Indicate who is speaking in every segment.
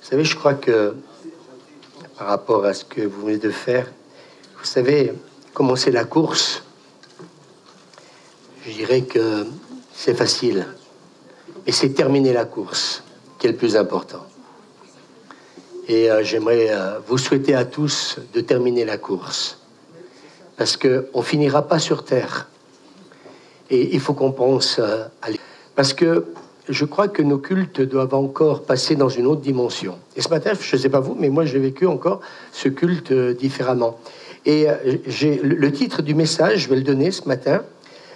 Speaker 1: Vous savez, je crois que par rapport à ce que vous venez de faire, vous savez, commencer la course, je dirais que c'est facile. Mais c'est terminer la course qui est le plus important. Et j'aimerais vous souhaiter à tous de terminer la course. Parce qu'on ne finira pas sur Terre. Et il faut qu'on pense à... Parce que je crois que nos cultes doivent encore passer dans une autre dimension. Et ce matin, je ne sais pas vous, mais moi j'ai vécu encore ce culte différemment. Et j'ai le titre du message, je vais le donner ce matin.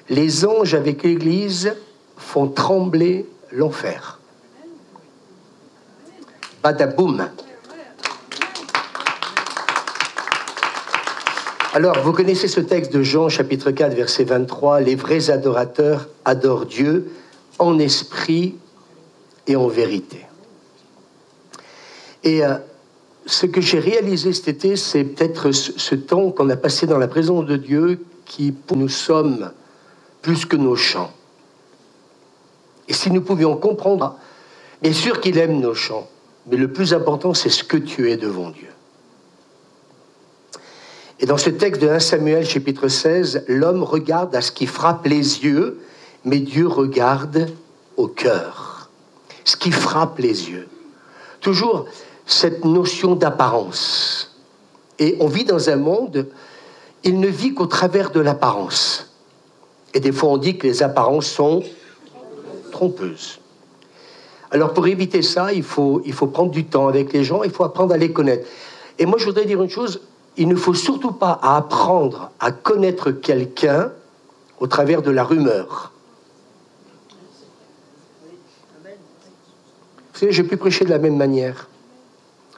Speaker 1: Les anges avec l'Église font trembler l'enfer. Badaboum. Alors, vous connaissez ce texte de Jean, chapitre 4, verset 23. Les vrais adorateurs adorent Dieu en esprit et en vérité. Et ce que j'ai réalisé cet été, c'est peut-être ce temps qu'on a passé dans la présence de Dieu qui, pour nous, sommes plus que nos chants. Et si nous pouvions comprendre, bien sûr qu'il aime nos chants, mais le plus important, c'est ce que tu es devant Dieu. Et dans ce texte de 1 Samuel, chapitre 16, l'homme regarde à ce qui frappe les yeux, mais Dieu regarde au cœur. Ce qui frappe les yeux. Toujours cette notion d'apparence. Et on vit dans un monde, il ne vit qu'au travers de l'apparence. Et des fois, on dit que les apparences sont trompeuses. Alors, pour éviter ça, il faut prendre du temps avec les gens, il faut apprendre à les connaître. Et moi, je voudrais dire une chose, il ne faut surtout pas apprendre à connaître quelqu'un au travers de la rumeur. Vous savez, je peux prêcher de la même manière.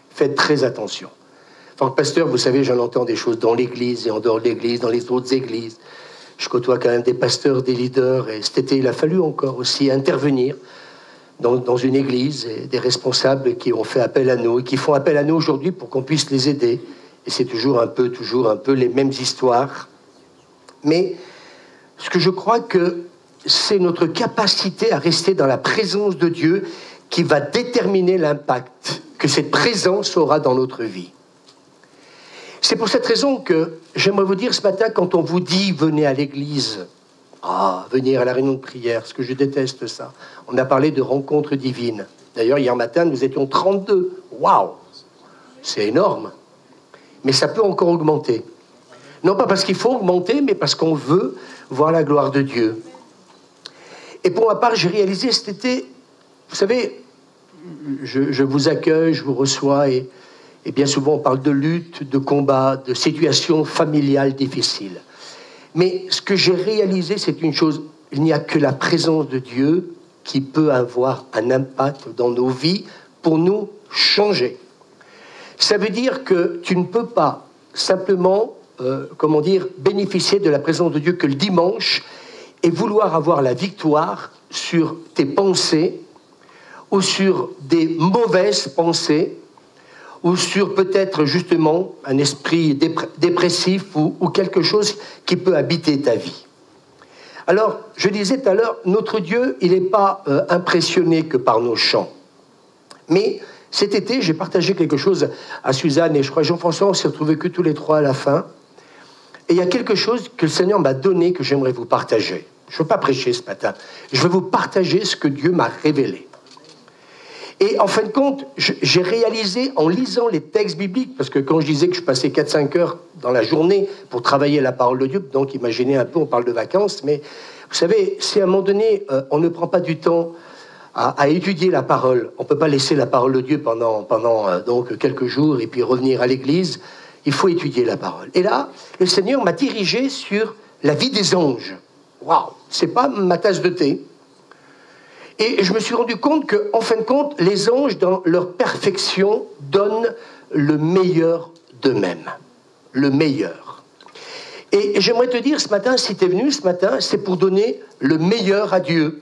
Speaker 1: Faites très attention. En tant que pasteur, vous savez, j'en entends des choses dans l'église et en dehors de l'église, dans les autres églises. Je côtoie quand même des pasteurs, des leaders, et cet été, il a fallu encore aussi intervenir dans une église, et des responsables qui ont fait appel à nous, et qui font appel à nous aujourd'hui pour qu'on puisse les aider. Et c'est toujours un peu les mêmes histoires. Mais ce que je crois que c'est notre capacité à rester dans la présence de Dieu qui va déterminer l'impact que cette présence aura dans notre vie. C'est pour cette raison que j'aimerais vous dire ce matin, quand on vous dit « venez à l'église », venir à la réunion de prière, parce que je déteste ça. On a parlé de rencontres divines. D'ailleurs, hier matin, nous étions 32. Waouh! C'est énorme. Mais ça peut encore augmenter. Non pas parce qu'il faut augmenter, mais parce qu'on veut voir la gloire de Dieu. Et pour ma part, j'ai réalisé cet été, vous savez, je vous accueille, je vous reçois, et bien souvent on parle de lutte, de combat, de situations familiales difficiles. Mais ce que j'ai réalisé, c'est une chose, il n'y a que la présence de Dieu qui peut avoir un impact dans nos vies pour nous changer. Ça veut dire que tu ne peux pas simplement, bénéficier de la présence de Dieu que le dimanche et vouloir avoir la victoire sur tes pensées ou sur des mauvaises pensées ou sur peut-être justement un esprit dépressif ou quelque chose qui peut habiter ta vie. Alors, je disais tout à l'heure, notre Dieu, il n'est pas impressionné que par nos chants. Mais cet été, j'ai partagé quelque chose à Suzanne et je crois Jean-François, on s'est retrouvés que tous les trois à la fin. Et il y a quelque chose que le Seigneur m'a donné que j'aimerais vous partager. Je ne veux pas prêcher ce matin. Je veux vous partager ce que Dieu m'a révélé. Et en fin de compte, j'ai réalisé en lisant les textes bibliques, parce que quand je disais que je passais 4-5 heures dans la journée pour travailler la parole de Dieu, donc imaginez un peu, on parle de vacances, mais vous savez, si à un moment donné, on ne prend pas du temps à étudier la parole, on ne peut pas laisser la parole de Dieu pendant donc quelques jours et puis revenir à l'église, il faut étudier la parole. Et là, le Seigneur m'a dirigé sur la vie des anges. Waouh, c'est pas ma tasse de thé. Et je me suis rendu compte qu'en fin de compte, les anges, dans leur perfection, donnent le meilleur d'eux-mêmes. Le meilleur. Et j'aimerais te dire ce matin, si tu es venu ce matin, c'est pour donner le meilleur à Dieu.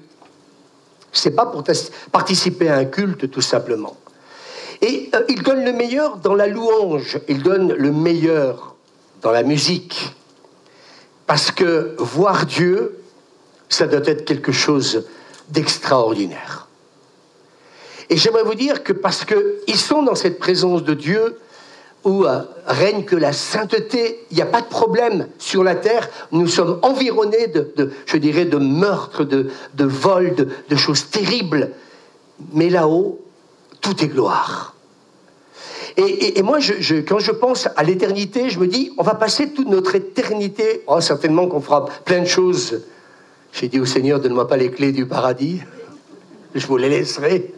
Speaker 1: C'est pas pour participer à un culte, tout simplement. Et il donne le meilleur dans la louange. Il donne le meilleur dans la musique. Parce que voir Dieu, ça doit être quelque chose d'extraordinaire. Et j'aimerais vous dire que parce qu'ils sont dans cette présence de Dieu, où règne que la sainteté, il n'y a pas de problème sur la terre. Nous sommes environnés je dirais, de meurtres, de vols, de choses terribles. Mais là-haut, tout est gloire. Et moi, quand je pense à l'éternité, je me dis, on va passer toute notre éternité. Oh, certainement qu'on fera plein de choses. J'ai dit au Seigneur, donne-moi pas les clés du paradis. Je vous les laisserai.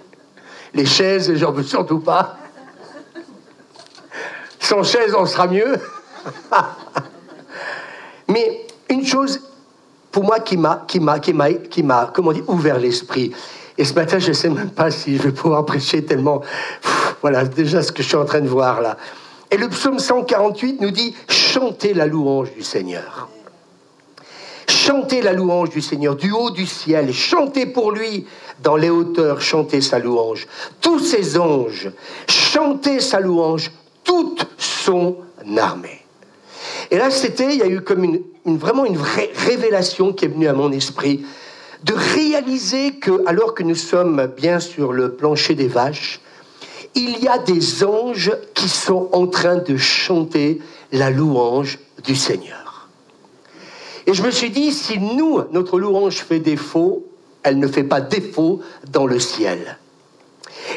Speaker 1: Les chaises, j'en veux surtout pas. Sans chaise, on sera mieux. Mais une chose, pour moi, qui m'a comment dire, ouvert l'esprit. Et ce matin, je ne sais même pas si je vais pouvoir prêcher tellement... voilà, déjà ce que je suis en train de voir là. Et le psaume 148 nous dit « Chantez la louange du Seigneur ». Chantez la louange du Seigneur du haut du ciel. Chantez pour lui dans les hauteurs. Chantez sa louange. Tous ses anges, chantez sa louange. Toute son armée. Et là, il y a eu comme vraiment une vraie révélation qui est venue à mon esprit, de réaliser que, alors que nous sommes bien sur le plancher des vaches, il y a des anges qui sont en train de chanter la louange du Seigneur. Et je me suis dit, si nous, notre louange fait défaut, elle ne fait pas défaut dans le ciel.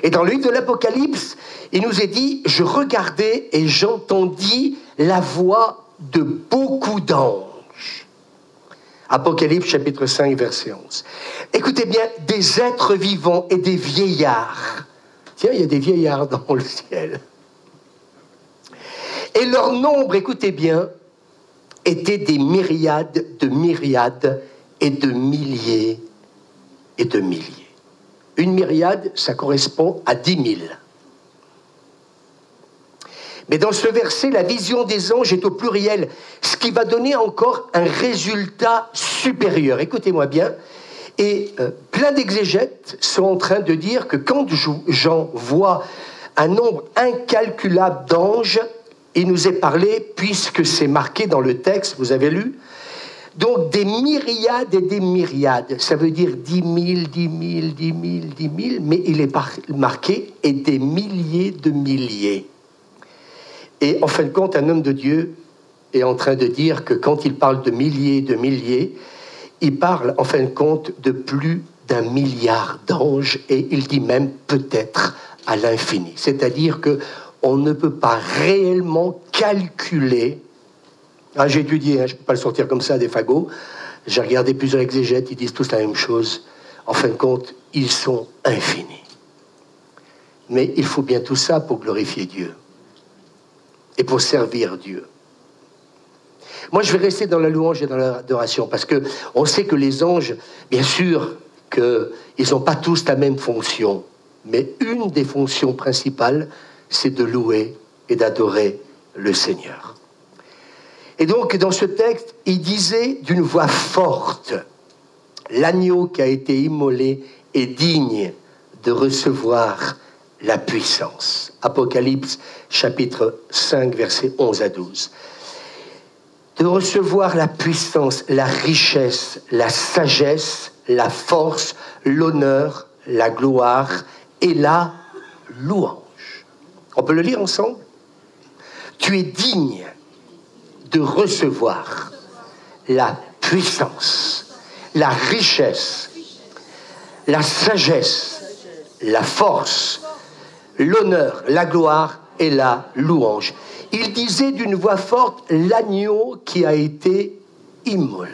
Speaker 1: Et dans le livre de l'Apocalypse, il nous est dit, je regardais et j'entendis la voix de beaucoup d'anges. Apocalypse chapitre 5, verset 11. Écoutez bien, des êtres vivants et des vieillards. Tiens, il y a des vieillards dans le ciel. Et leur nombre, écoutez bien, était des myriades et de milliers et de milliers. Une myriade, ça correspond à 10 000. Mais dans ce verset, la vision des anges est au pluriel, ce qui va donner encore un résultat supérieur. Écoutez-moi bien. Et plein d'exégètes sont en train de dire que quand Jean voit un nombre incalculable d'anges, il nous est parlé, puisque c'est marqué dans le texte, vous avez lu, donc des myriades et des myriades, ça veut dire 10 000, 10 000, 10 000, 10 000, mais il est marqué et des milliers de milliers. Et en fin de compte, un homme de Dieu est en train de dire que quand il parle de milliers, il parle en fin de compte de plus d'1 milliard d'anges, et il dit même peut-être à l'infini. C'est-à-dire qu'on ne peut pas réellement calculer. J'ai étudié, je ne peux pas le sortir comme ça des fagots. J'ai regardé plusieurs exégètes, ils disent tous la même chose. En fin de compte, ils sont infinis. Mais il faut bien tout ça pour glorifier Dieu et pour servir Dieu. Moi, je vais rester dans la louange et dans l'adoration, parce qu'on sait que les anges, bien sûr, qu'ils n'ont pas tous la même fonction, mais une des fonctions principales, c'est de louer et d'adorer le Seigneur. Et donc, dans ce texte, il disait d'une voix forte, « L'agneau qui a été immolé est digne de recevoir la puissance. » Apocalypse, chapitre 5, versets 11 à 12. De recevoir la puissance, la richesse, la sagesse, la force, l'honneur, la gloire et la louange. On peut le lire ensemble? Tu es digne de recevoir la puissance, la richesse, la sagesse, la force, l'honneur, la gloire et la louange. Il disait d'une voix forte, l'agneau qui a été immolé.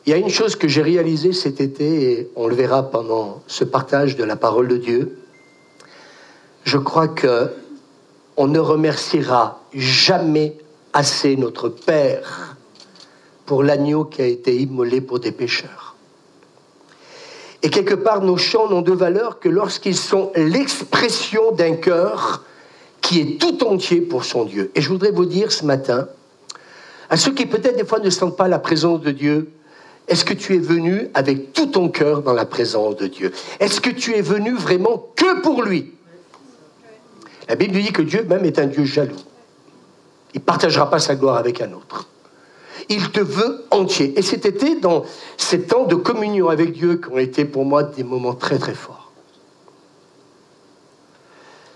Speaker 1: Il y a une chose que j'ai réalisée cet été, et on le verra pendant ce partage de la parole de Dieu. Je crois qu'on ne remerciera jamais assez notre Père pour l'agneau qui a été immolé pour des pécheurs. Et quelque part, nos chants n'ont de valeur que lorsqu'ils sont l'expression d'un cœur qui est tout entier pour son Dieu. Et je voudrais vous dire ce matin, à ceux qui peut-être des fois ne sentent pas la présence de Dieu, est-ce que tu es venu avec tout ton cœur dans la présence de Dieu? Est-ce que tu es venu vraiment que pour lui? La Bible dit que Dieu même est un Dieu jaloux. Il ne partagera pas sa gloire avec un autre. Il te veut entier. Et c'était dans ces temps de communion avec Dieu qui ont été pour moi des moments très très forts.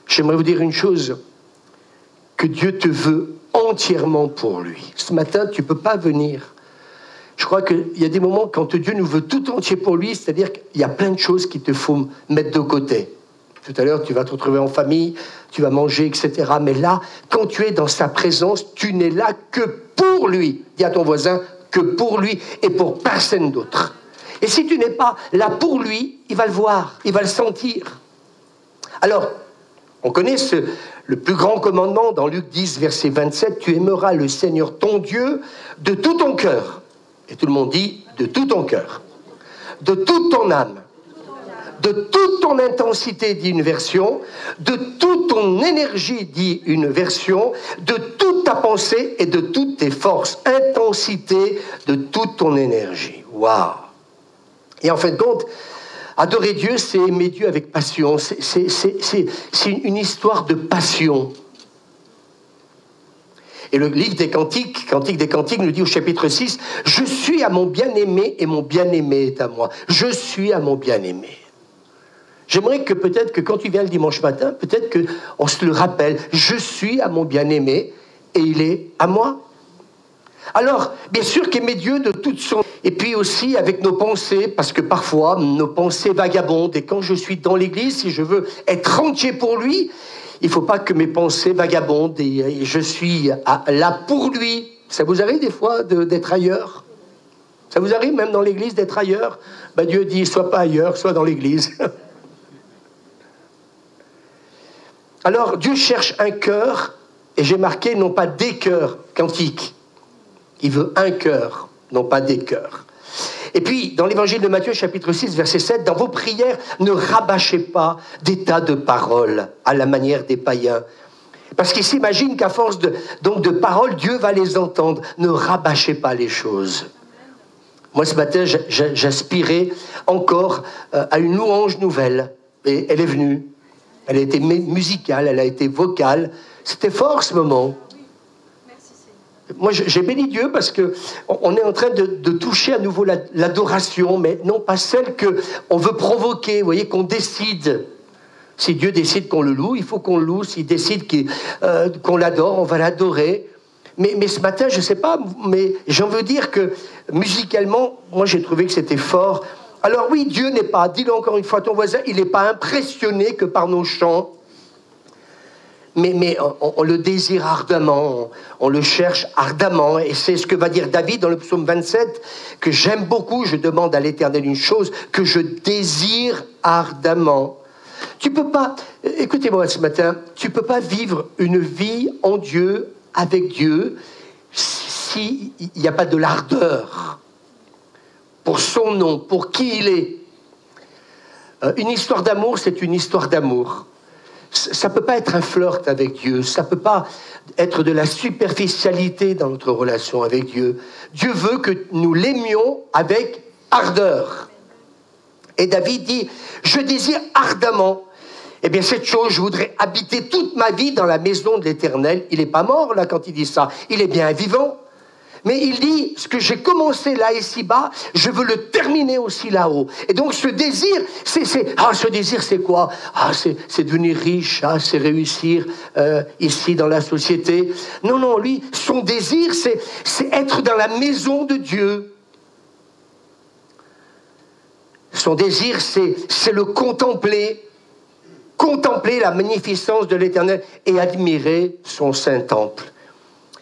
Speaker 1: J'aimerais vous dire une chose, que Dieu te veut entièrement pour lui. Ce matin, tu ne peux pas venir. Je crois qu'il y a des moments quand Dieu nous veut tout entier pour lui, c'est-à-dire qu'il y a plein de choses qu'il te faut mettre de côté. Tout à l'heure, tu vas te retrouver en famille, tu vas manger, etc. Mais là, quand tu es dans sa présence, tu n'es là que pour lui. Dis à ton voisin, que pour lui et pour personne d'autre. Et si tu n'es pas là pour lui, il va le voir, il va le sentir. Alors, on connaît le plus grand commandement dans Luc 10, verset 27, « Tu aimeras le Seigneur ton Dieu de tout ton cœur. » Et tout le monde dit, de tout ton cœur. De toute ton âme. De toute ton intensité, dit une version. De toute ton énergie, dit une version. De toute ta pensée et de toutes tes forces. Intensité de toute ton énergie. Waouh! Et en fin de compte, adorer Dieu, c'est aimer Dieu avec passion. C'est une histoire de passion. Et le livre des Cantiques, Cantique des Cantiques, nous dit au chapitre 6, « Je suis à mon bien-aimé et mon bien-aimé est à moi. Je suis à mon bien-aimé. » J'aimerais que peut-être que quand tu viens le dimanche matin, peut-être qu'on se le rappelle. Je suis à mon bien-aimé et il est à moi. Alors, bien sûr qu'aimer Dieu de toute son... Et puis aussi avec nos pensées, parce que parfois, nos pensées vagabondent. Et quand je suis dans l'église, si je veux être entier pour lui, il ne faut pas que mes pensées vagabondent. Et je suis là pour lui. Ça vous arrive des fois d'être ailleurs? Ça vous arrive même dans l'église d'être ailleurs? Ben, Dieu dit, sois pas ailleurs, sois dans l'église. Alors, Dieu cherche un cœur, et j'ai marqué non pas des cœurs cantiques. Il veut un cœur, non pas des cœurs. Et puis, dans l'évangile de Matthieu, chapitre 6, verset 7, « Dans vos prières, ne rabâchez pas des tas de paroles à la manière des païens. » Parce qu'ils s'imaginent qu'à force de paroles, Dieu va les entendre. Ne rabâchez pas les choses. Moi, ce matin, j'aspirais encore à une louange nouvelle. Et elle est venue. Elle a été musicale, elle a été vocale. C'était fort, ce moment. Moi, j'ai béni Dieu parce qu'on est en train de toucher à nouveau l'adoration, mais non pas celle qu'on veut provoquer, vous voyez, qu'on décide. Si Dieu décide qu'on le loue, il faut qu'on le loue. S'il décide qu'on l'adore, on va l'adorer. Mais ce matin, je ne sais pas, mais j'en veux dire que musicalement, moi j'ai trouvé que c'était fort. Alors oui, Dieu n'est pas, dis-le encore une fois à ton voisin, il n'est pas impressionné que par nos chants. Mais on le désire ardemment, on le cherche ardemment. Et c'est ce que va dire David dans le psaume 27, que j'aime beaucoup. Je demande à l'Éternel une chose, que je désire ardemment. Tu peux pas, écoutez-moi ce matin, tu peux pas vivre une vie en Dieu, avec Dieu, s'il n'y a pas de l'ardeur pour son nom, pour qui il est. Une histoire d'amour, c'est une histoire d'amour. Ça ne peut pas être un flirt avec Dieu, ça ne peut pas être de la superficialité dans notre relation avec Dieu. Dieu veut que nous l'aimions avec ardeur. Et David dit, je désire ardemment. Eh bien, cette chose, je voudrais habiter toute ma vie dans la maison de l'Éternel. Il n'est pas mort, là, quand il dit ça. Il est bien vivant. Mais il dit, ce que j'ai commencé là, ici-bas, je veux le terminer aussi là-haut. Et donc, ce désir, ce désir, c'est quoi? C'est devenir riche, c'est réussir ici dans la société. Non, non, lui, son désir, c'est être dans la maison de Dieu. Son désir, c'est le contempler la magnificence de l'Éternel et admirer son Saint-Temple.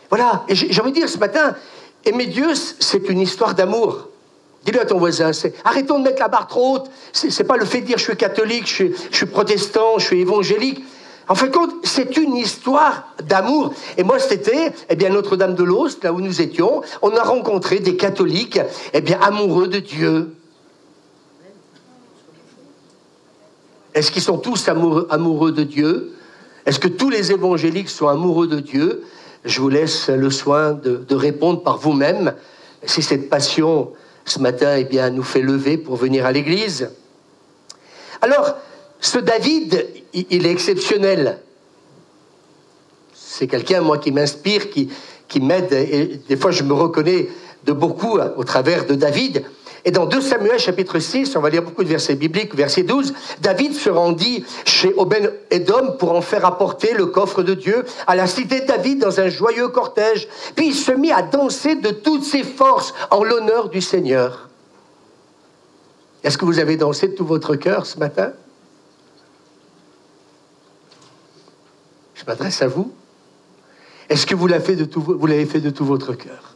Speaker 1: Voilà, et j'ai envie de dire ce matin, aimer Dieu, c'est une histoire d'amour. Dis-le à ton voisin, arrêtons de mettre la barre trop haute. C'est pas le fait de dire je suis catholique, je suis protestant, je suis évangélique. En fin de compte, c'est une histoire d'amour. Et moi, cet été, Notre-Dame de l'Aust, là où nous étions, on a rencontré des catholiques, amoureux de Dieu. Est-ce qu'ils sont tous amoureux de Dieu? Est-ce que tous les évangéliques sont amoureux de Dieu? Je vous laisse le soin de répondre par vous-même. Si cette passion, ce matin, nous fait lever pour venir à l'église. Alors, ce David, il est exceptionnel. C'est quelqu'un, moi, qui m'inspire, qui qui m'aident, et des fois je me reconnais de beaucoup au travers de David. Et dans 2 Samuel chapitre 6, on va lire beaucoup de versets bibliques, verset 12, David se rendit chez Obed-Édom pour en faire apporter le coffre de Dieu à la cité de David dans un joyeux cortège. Puis il se mit à danser de toutes ses forces en l'honneur du Seigneur. Est-ce que vous avez dansé de tout votre cœur ce matin? Je m'adresse à vous. Est-ce que vous l'avez fait de tout votre cœur?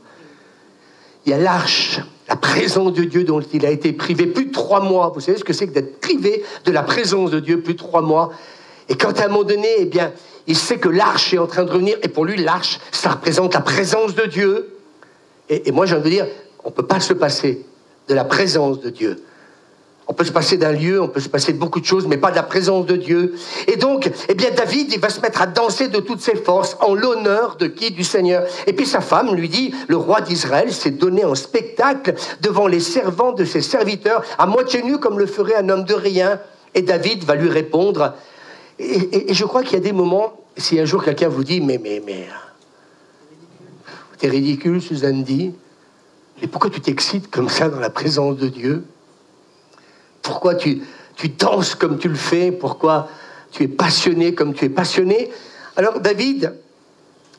Speaker 1: Il y a l'arche, la présence de Dieu dont il a été privé plus de 3 mois. Vous savez ce que c'est que d'être privé de la présence de Dieu plus de 3 mois? Et quand à un moment donné, eh bien, il sait que l'arche est en train de revenir, et pour lui, l'arche, ça représente la présence de Dieu. Et moi, j'ai envie de dire, on ne peut pas se passer de la présence de Dieu. On peut se passer d'un lieu, on peut se passer de beaucoup de choses, mais pas de la présence de Dieu. Et donc, eh bien, David, il va se mettre à danser de toutes ses forces en l'honneur de qui? Du Seigneur. Et puis sa femme lui dit, le roi d'Israël s'est donné en spectacle devant les servants de ses serviteurs, à moitié nu comme le ferait un homme de rien. Et David va lui répondre. Et je crois qu'il y a des moments, si un jour quelqu'un vous dit, mais, t'es ridicule, Suzanne dit, mais pourquoi tu t'excites comme ça dans la présence de Dieu? Pourquoi tu danses comme tu le fais? Pourquoi tu es passionné comme tu es passionné? Alors David,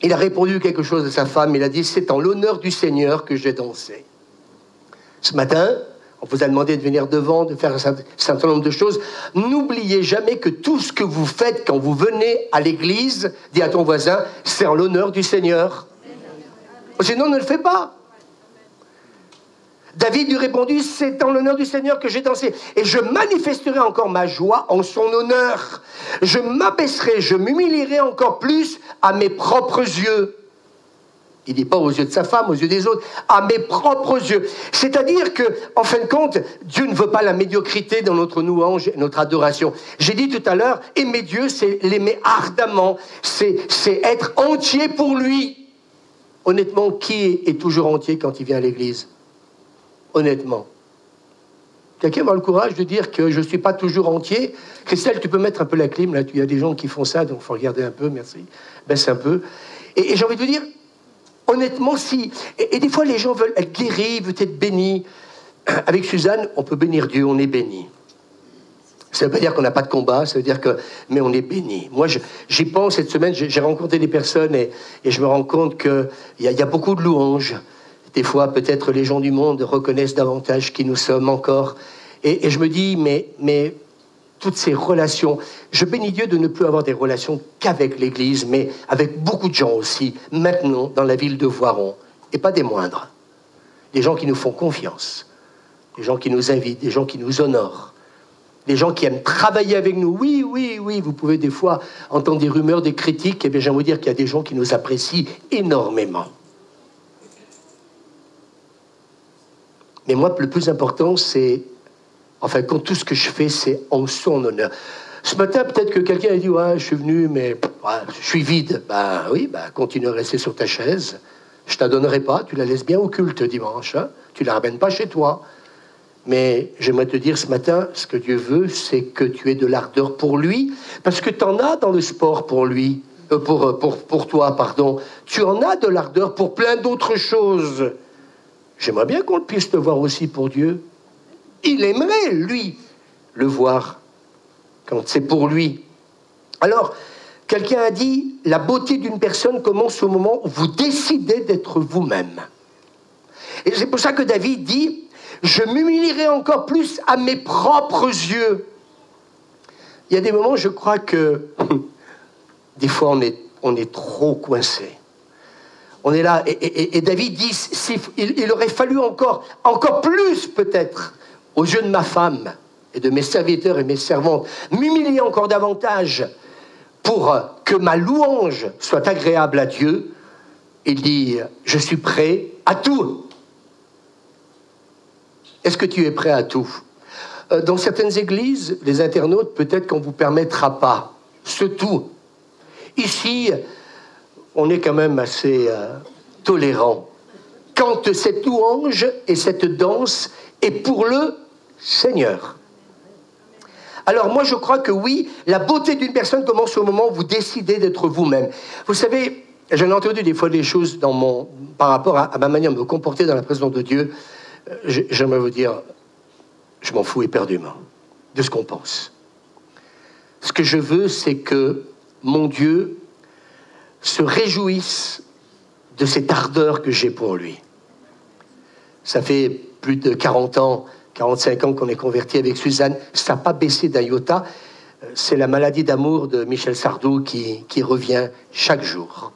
Speaker 1: il a répondu quelque chose à sa femme. Il a dit, c'est en l'honneur du Seigneur que j'ai dansé. Ce matin, on vous a demandé de venir devant, de faire un certain nombre de choses. N'oubliez jamais que tout ce que vous faites quand vous venez à l'église, dis à ton voisin, c'est en l'honneur du Seigneur. Sinon, ne le fais pas. David lui répondit, c'est en l'honneur du Seigneur que j'ai dansé. Et je manifesterai encore ma joie en son honneur. Je m'abaisserai, je m'humilierai encore plus à mes propres yeux. Il ne dit pas aux yeux de sa femme, aux yeux des autres, à mes propres yeux. C'est-à-dire que, en fin de compte, Dieu ne veut pas la médiocrité dans notre louange et notre adoration. J'ai dit tout à l'heure, aimer Dieu, c'est l'aimer ardemment. C'est être entier pour lui. Honnêtement, qui est toujours entier quand il vient à l'église? Honnêtement. Quelqu'un a le courage de dire que je ne suis pas toujours entier? Christelle, tu peux mettre un peu la clim, là, il y a des gens qui font ça, donc il faut regarder un peu, merci. Baisse un peu. Et j'ai envie de vous dire, honnêtement, si... Et des fois, les gens veulent être guéris, veulent être bénis. Avec Suzanne, on peut bénir Dieu, on est béni. Ça ne veut pas dire qu'on n'a pas de combat, ça veut dire que... Mais on est béni. Moi, j'y pense cette semaine, j'ai rencontré des personnes et je me rends compte qu'il y a beaucoup de louanges. Des fois, peut-être les gens du monde reconnaissent davantage qui nous sommes encore. Et je me dis, mais toutes ces relations, je bénis Dieu de ne plus avoir des relations qu'avec l'Église, mais avec beaucoup de gens aussi, maintenant, dans la ville de Voiron, et pas des moindres. Des gens qui nous font confiance, des gens qui nous invitent, des gens qui nous honorent, des gens qui aiment travailler avec nous. Oui, vous pouvez des fois entendre des rumeurs, des critiques, et bien j'aimerais vous dire qu'il y a des gens qui nous apprécient énormément. Mais moi, le plus important, c'est... Enfin, quand tout ce que je fais, c'est en son honneur. Ce matin, peut-être que quelqu'un a dit « Ouais, je suis venu, mais je suis vide. » Ben oui, continue à rester sur ta chaise. Je ne te la donnerai pas. Tu la laisses bien au culte dimanche. Hein? Tu ne la ramènes pas chez toi. Mais j'aimerais te dire ce matin, ce que Dieu veut, c'est que tu aies de l'ardeur pour lui. Parce que tu en as dans le sport pour lui. Pour toi, pardon. Tu en as de l'ardeur pour plein d'autres choses. J'aimerais bien qu'on puisse te voir aussi pour Dieu. Il aimerait, lui, le voir quand c'est pour lui. Alors, quelqu'un a dit, la beauté d'une personne commence au moment où vous décidez d'être vous-même. Et c'est pour ça que David dit, je m'humilierai encore plus à mes propres yeux. Il y a des moments, je crois que, des fois, on est trop coincé. On est là, et David dit, il aurait fallu encore plus peut-être, aux yeux de ma femme et de mes serviteurs et mes servantes, m'humilier encore davantage pour que ma louange soit agréable à Dieu. Il dit, je suis prêt à tout. Est-ce que tu es prêt à tout? Dans certaines églises, les internautes, peut-être qu'on ne vous permettra pas ce tout. Ici, on est quand même assez tolérant. Quand cette louange et cette danse est pour le Seigneur. Alors moi, je crois que oui, la beauté d'une personne commence au moment où vous décidez d'être vous-même. Vous savez, J'en ai entendu des fois des choses par rapport à ma manière de me comporter dans la présence de Dieu. J'aimerais vous dire, je m'en fous éperdument de ce qu'on pense. Ce que je veux, c'est que mon Dieu se réjouisse de cette ardeur que j'ai pour lui. Ça fait plus de 40 ans, 45 ans qu'on est convertis avec Suzanne. Ça n'a pas baissé d'un iota. C'est la maladie d'amour de Michel Sardou qui revient chaque jour.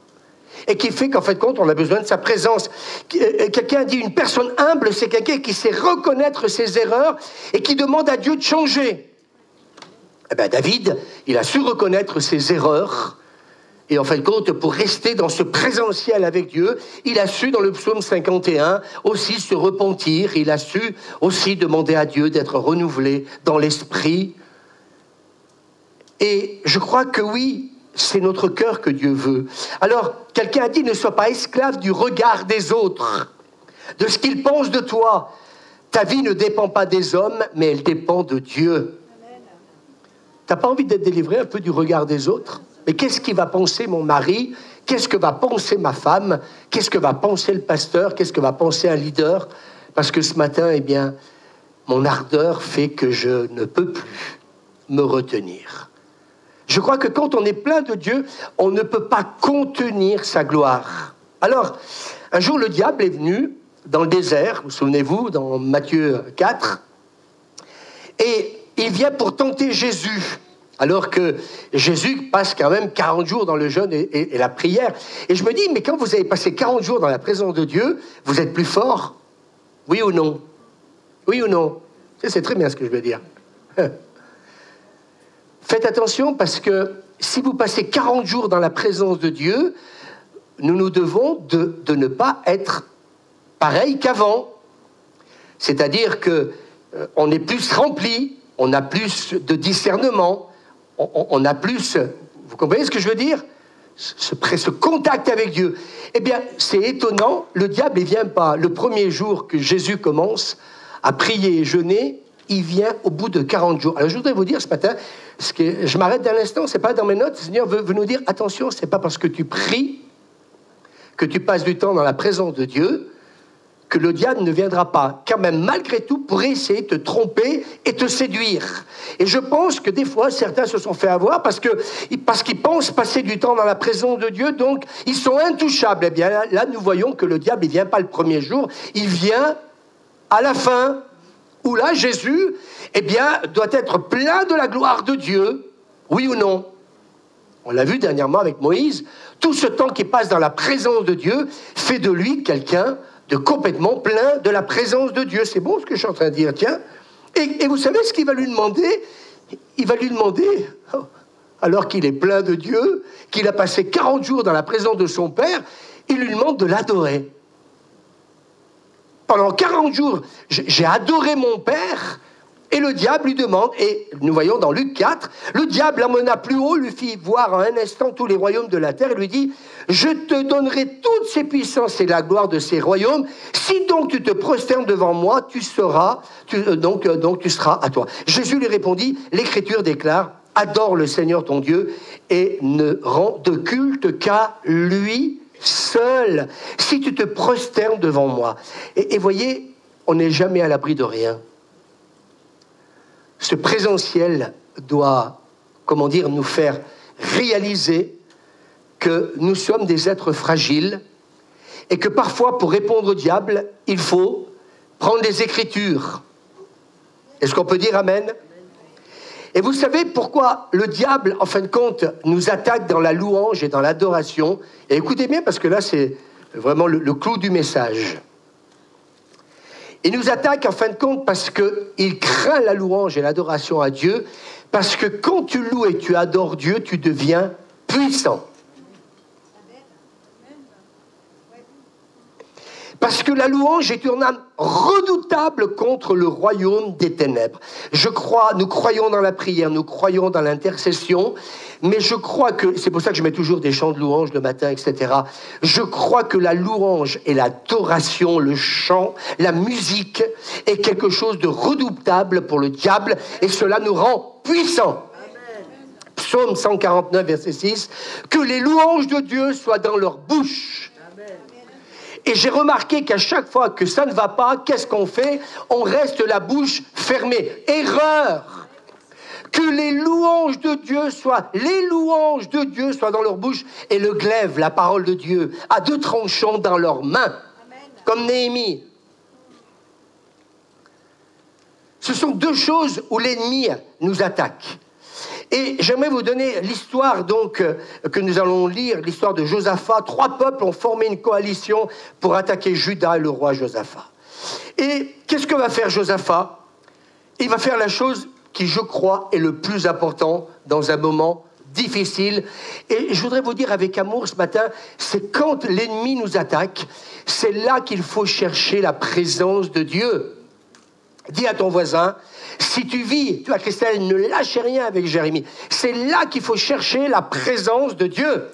Speaker 1: Et qui fait qu'en fait, compte, on a besoin de sa présence. Quelqu'un dit, une personne humble, c'est quelqu'un qui sait reconnaître ses erreurs et qui demande à Dieu de changer. Eh bien, David, il a su reconnaître ses erreurs. Et en fin de compte, pour rester dans ce présentiel avec Dieu, il a su, dans le psaume 51, aussi se repentir. Il a su aussi demander à Dieu d'être renouvelé dans l'esprit. Et je crois que oui, c'est notre cœur que Dieu veut. Alors, quelqu'un a dit, ne sois pas esclave du regard des autres, de ce qu'ils pensent de toi. Ta vie ne dépend pas des hommes, mais elle dépend de Dieu. T'as pas envie d'être délivré un peu du regard des autres? Mais qu'est-ce qui va penser mon mari? Qu'est-ce que va penser ma femme? Qu'est-ce que va penser le pasteur? Qu'est-ce que va penser un leader? Parce que ce matin, eh bien, mon ardeur fait que je ne peux plus me retenir. Je crois que quand on est plein de Dieu, on ne peut pas contenir sa gloire. Alors, un jour, le diable est venu dans le désert, vous souvenez-vous, dans Matthieu 4, et il vient pour tenter Jésus, alors que Jésus passe quand même 40 jours dans le jeûne et la prière. Et je me dis, mais quand vous avez passé 40 jours dans la présence de Dieu, vous êtes plus fort? Oui ou non? Oui ou non? C'est très bien ce que je veux dire. Faites attention parce que si vous passez 40 jours dans la présence de Dieu, nous devons de ne pas être pareil qu'avant. C'est-à-dire qu'on est plus rempli, on a plus de discernement, on a plus... Vous comprenez ce que je veux dire? Ce contact avec Dieu. Eh bien, c'est étonnant, le diable, il ne vient pas. Le premier jour que Jésus commence à prier et jeûner, il vient au bout de 40 jours. Alors, je voudrais vous dire ce matin, je m'arrête d'un instant, c'est pas dans mes notes, le Seigneur veut nous dire, attention, c'est pas parce que tu pries, que tu passes du temps dans la présence de Dieu, que le diable ne viendra pas, quand même, malgré tout, pour essayer de te tromper et te séduire. Et je pense que des fois, certains se sont fait avoir parce qu'ils pensent passer du temps dans la présence de Dieu, donc ils sont intouchables. Eh bien, là, nous voyons que le diable, il vient pas le premier jour, il vient à la fin, où là, Jésus, eh bien, doit être plein de la gloire de Dieu, oui ou non? On l'a vu dernièrement avec Moïse, tout ce temps qu'il passe dans la présence de Dieu fait de lui quelqu'un de complètement plein de la présence de Dieu. C'est bon ce que je suis en train de dire, tiens. Et vous savez ce qu'il va lui demander? Il va lui demander, alors qu'il est plein de Dieu, qu'il a passé 40 jours dans la présence de son Père, il lui demande de l'adorer. Pendant 40 jours, j'ai adoré mon Père, et le diable lui demande, et nous voyons dans Luc 4, le diable l'emmena plus haut, lui fit voir en un instant tous les royaumes de la terre, et lui dit, je te donnerai toutes ces puissances et la gloire de ces royaumes, si donc tu te prosternes devant moi, tu seras à toi. Jésus lui répondit, l'Écriture déclare, adore le Seigneur ton Dieu, et ne rends de culte qu'à lui seul, si tu te prosternes devant moi. Et voyez, on n'est jamais à l'abri de rien. Ce présentiel doit, nous faire réaliser que nous sommes des êtres fragiles et que parfois, pour répondre au diable, il faut prendre les Écritures. Est-ce qu'on peut dire Amen? Et vous savez pourquoi le diable, en fin de compte, nous attaque dans la louange et dans l'adoration? Et écoutez bien, parce que là, c'est vraiment le clou du message. Il nous attaque, en fin de compte, parce qu'il craint la louange et l'adoration à Dieu, parce que quand tu loues et tu adores Dieu, tu deviens puissant. Parce que la louange est une arme redoutable contre le royaume des ténèbres. Nous croyons dans la prière, nous croyons dans l'intercession, mais je crois que, c'est pour ça que je mets toujours des chants de louange le matin, etc. Je crois que la louange et l'adoration, le chant, la musique est quelque chose de redoutable pour le diable, et cela nous rend puissants. Psaume 149, verset 6, « Que les louanges de Dieu soient dans leur bouche. » Et j'ai remarqué qu'à chaque fois que ça ne va pas, qu'est-ce qu'on fait? On reste la bouche fermée. Erreur! Que les louanges de Dieu soient dans leur bouche, et le glaive, la parole de Dieu, à deux tranchants dans leurs mains, comme Néhémie. Ce sont deux choses où l'ennemi nous attaque. Et j'aimerais vous donner l'histoire donc que nous allons lire, l'histoire de Josaphat. 3 peuples ont formé une coalition pour attaquer Juda et le roi Josaphat. Et qu'est-ce que va faire Josaphat? Il va faire la chose qui, je crois, est le plus important dans un moment difficile. Et je voudrais vous dire avec amour ce matin, c'est quand l'ennemi nous attaque, c'est là qu'il faut chercher la présence de Dieu. Dis à ton voisin, si tu vis, tu vois, Christelle, ne lâchez rien avec Jérémie. C'est là qu'il faut chercher la présence de Dieu.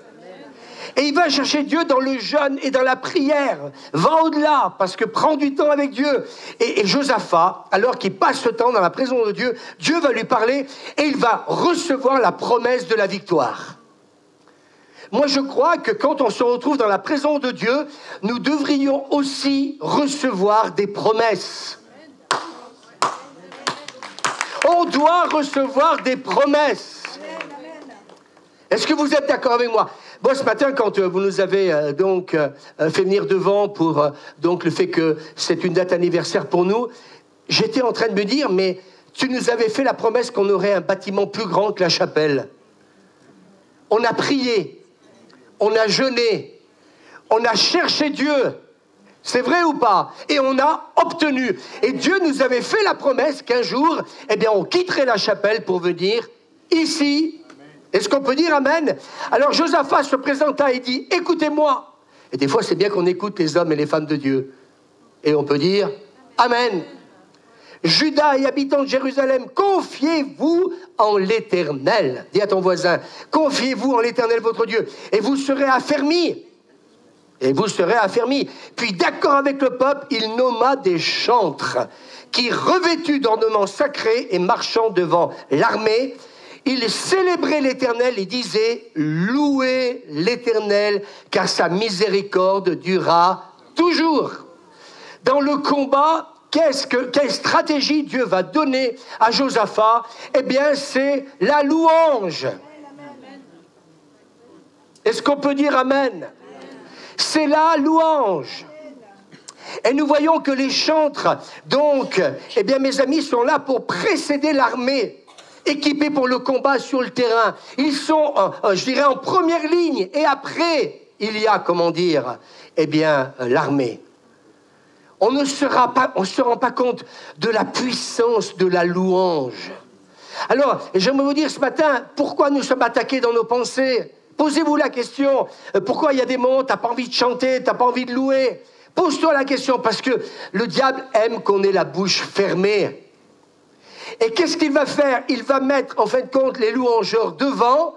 Speaker 1: Et il va chercher Dieu dans le jeûne et dans la prière. Va au-delà, parce que prends du temps avec Dieu. Et Josaphat, alors qu'il passe ce temps dans la présence de Dieu, Dieu va lui parler et il va recevoir la promesse de la victoire. Moi, je crois que quand on se retrouve dans la présence de Dieu, nous devrions aussi recevoir des promesses. On doit recevoir des promesses. Est-ce que vous êtes d'accord avec moi? Bon, ce matin, quand vous nous avez fait venir devant pour donc le fait que c'est une date anniversaire pour nous, j'étais en train de me dire, mais tu nous avais fait la promesse qu'on aurait un bâtiment plus grand que la chapelle. On a prié, on a jeûné, on a cherché Dieu. C'est vrai ou pas? Et on a obtenu. Et Dieu nous avait fait la promesse qu'un jour, eh bien, on quitterait la chapelle pour venir ici. Est-ce qu'on peut dire Amen? Alors Josaphat se présenta et dit, écoutez-moi. Et des fois, c'est bien qu'on écoute les hommes et les femmes de Dieu. Et on peut dire Amen. Judas et habitants de Jérusalem, confiez-vous en l'Éternel. Dis à ton voisin, confiez-vous en l'Éternel votre Dieu, et vous serez affermis. Et vous serez affermis. Puis, d'accord avec le peuple, il nomma des chantres qui, revêtus d'ornements sacrés et marchant devant l'armée, ils célébraient l'Éternel et disaient « Louez l'Éternel, car sa miséricorde durera toujours. » Dans le combat, quelle stratégie Dieu va donner à Josaphat? Eh bien, c'est la louange. Est-ce qu'on peut dire Amen? C'est la louange. Et nous voyons que les chantres, donc, eh bien, mes amis, sont là pour précéder l'armée, équipés pour le combat sur le terrain. Ils sont, je dirais, en première ligne. Et après, il y a, comment dire, eh bien, l'armée. On ne se rend pas compte de la puissance de la louange. Alors, j'aimerais vous dire ce matin, pourquoi nous sommes attaqués dans nos pensées? Posez-vous la question, pourquoi il y a des moments, tu n'as pas envie de chanter, tu n'as pas envie de louer? Pose-toi la question, parce que le diable aime qu'on ait la bouche fermée. Et qu'est-ce qu'il va faire? Il va mettre, en fin de compte, les louangeurs devant,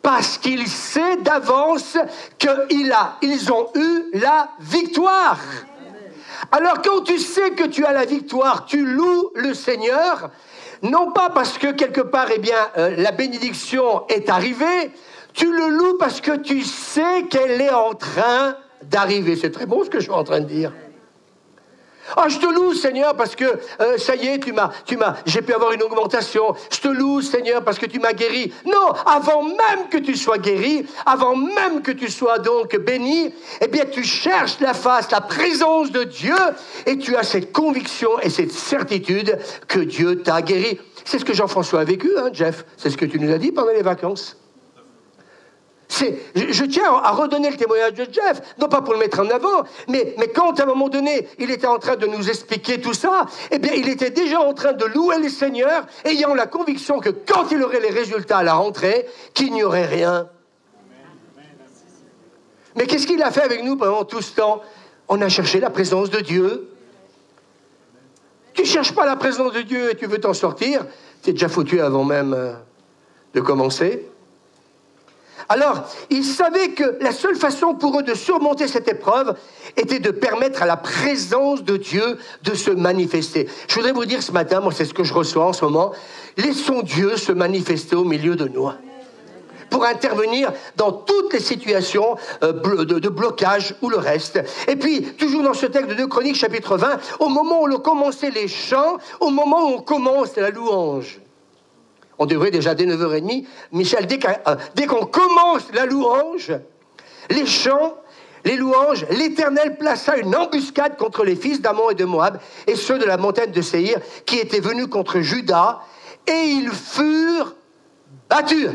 Speaker 1: parce qu'il sait d'avance qu'ils ont eu la victoire. Alors quand tu sais que tu as la victoire, tu loues le Seigneur, non pas parce que quelque part, eh bien, la bénédiction est arrivée, tu le loues parce que tu sais qu'elle est en train d'arriver. C'est très bon ce que je suis en train de dire. Ah, je te loue, Seigneur, parce que ça y est, j'ai pu avoir une augmentation. Je te loue, Seigneur, parce que tu m'as guéri. Non, avant même que tu sois guéri, avant même que tu sois donc béni, eh bien, tu cherches la présence de Dieu, et tu as cette conviction et cette certitude que Dieu t'a guéri. C'est ce que Jean-François a vécu, hein, Jeff. C'est ce que tu nous as dit pendant les vacances. Je tiens à redonner le témoignage de Jeff, non pas pour le mettre en avant, mais quand à un moment donné, il était en train de nous expliquer tout ça, eh bien, il était déjà en train de louer le Seigneur, ayant la conviction que quand il aurait les résultats à la rentrée, qu'il n'y aurait rien. Mais qu'est-ce qu'il a fait avec nous pendant tout ce temps? On a cherché la présence de Dieu. Tu ne cherches pas la présence de Dieu et tu veux t'en sortir, c'est déjà foutu avant même de commencer. Alors, ils savaient que la seule façon pour eux de surmonter cette épreuve était de permettre à la présence de Dieu de se manifester. Je voudrais vous dire ce matin, moi c'est ce que je reçois en ce moment, laissons Dieu se manifester au milieu de nous. pour intervenir dans toutes les situations de blocage ou le reste. Et puis, toujours dans ce texte de 2 Chroniques, chapitre 20, au moment où l'on commençait les chants, au moment où on commence la louange, on devrait déjà dès 9h30, Michel, dès qu'on commence la louange, les chants, les louanges, l'Éternel plaça une embuscade contre les fils d'Ammon et de Moab et ceux de la montagne de Séhir qui étaient venus contre Juda, et ils furent battus.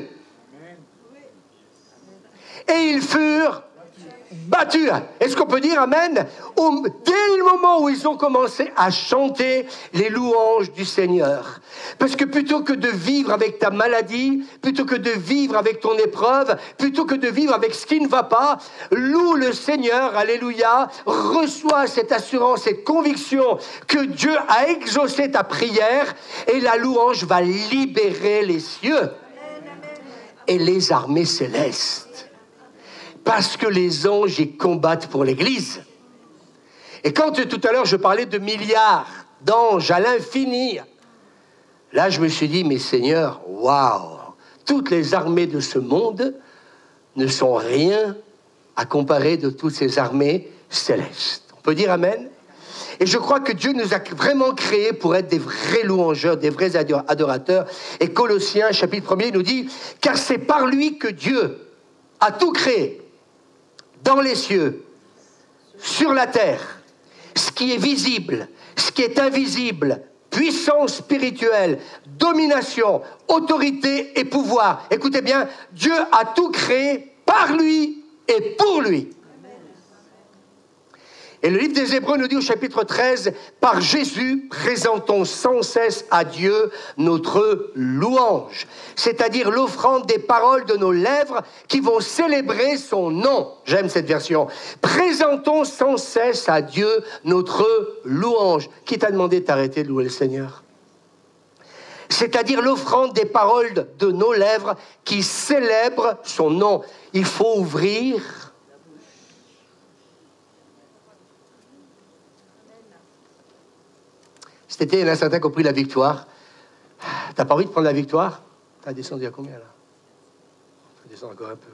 Speaker 1: Et ils furent battus. Est-ce qu'on peut dire amen? Dès le moment où ils ont commencé à chanter les louanges du Seigneur. Parce que plutôt que de vivre avec ta maladie, plutôt que de vivre avec ton épreuve, plutôt que de vivre avec ce qui ne va pas, loue le Seigneur, alléluia, reçois cette assurance, cette conviction que Dieu a exaucé ta prière et la louange va libérer les cieux et les armées célestes. Parce que les anges y combattent pour l'Église. Et quand tout à l'heure je parlais de milliards d'anges à l'infini, là je me suis dit, mais Seigneur, waouh, toutes les armées de ce monde ne sont rien à comparer de toutes ces armées célestes. On peut dire amen? Et je crois que Dieu nous a vraiment créés pour être des vrais louangeurs, des vrais adorateurs. Et Colossiens, chapitre 1er, nous dit, car c'est par lui que Dieu a tout créé, dans les cieux, sur la terre, ce qui est visible, ce qui est invisible, puissance spirituelle, domination, autorité et pouvoir. Écoutez bien, Dieu a tout créé par lui et pour lui. Et le livre des Hébreux nous dit au chapitre 13, par Jésus, présentons sans cesse à Dieu notre louange, c'est-à-dire l'offrande des paroles de nos lèvres qui vont célébrer son nom. J'aime cette version. Présentons sans cesse à Dieu notre louange. Qui t'a demandé de t'arrêter de louer le Seigneur? C'est-à-dire l'offrande des paroles de nos lèvres qui célèbrent son nom. Il faut ouvrir cet été, il y en a certains qui ont pris la victoire. T'as pas envie de prendre la victoire? T'as descendu à combien, là? Tu descends encore un peu.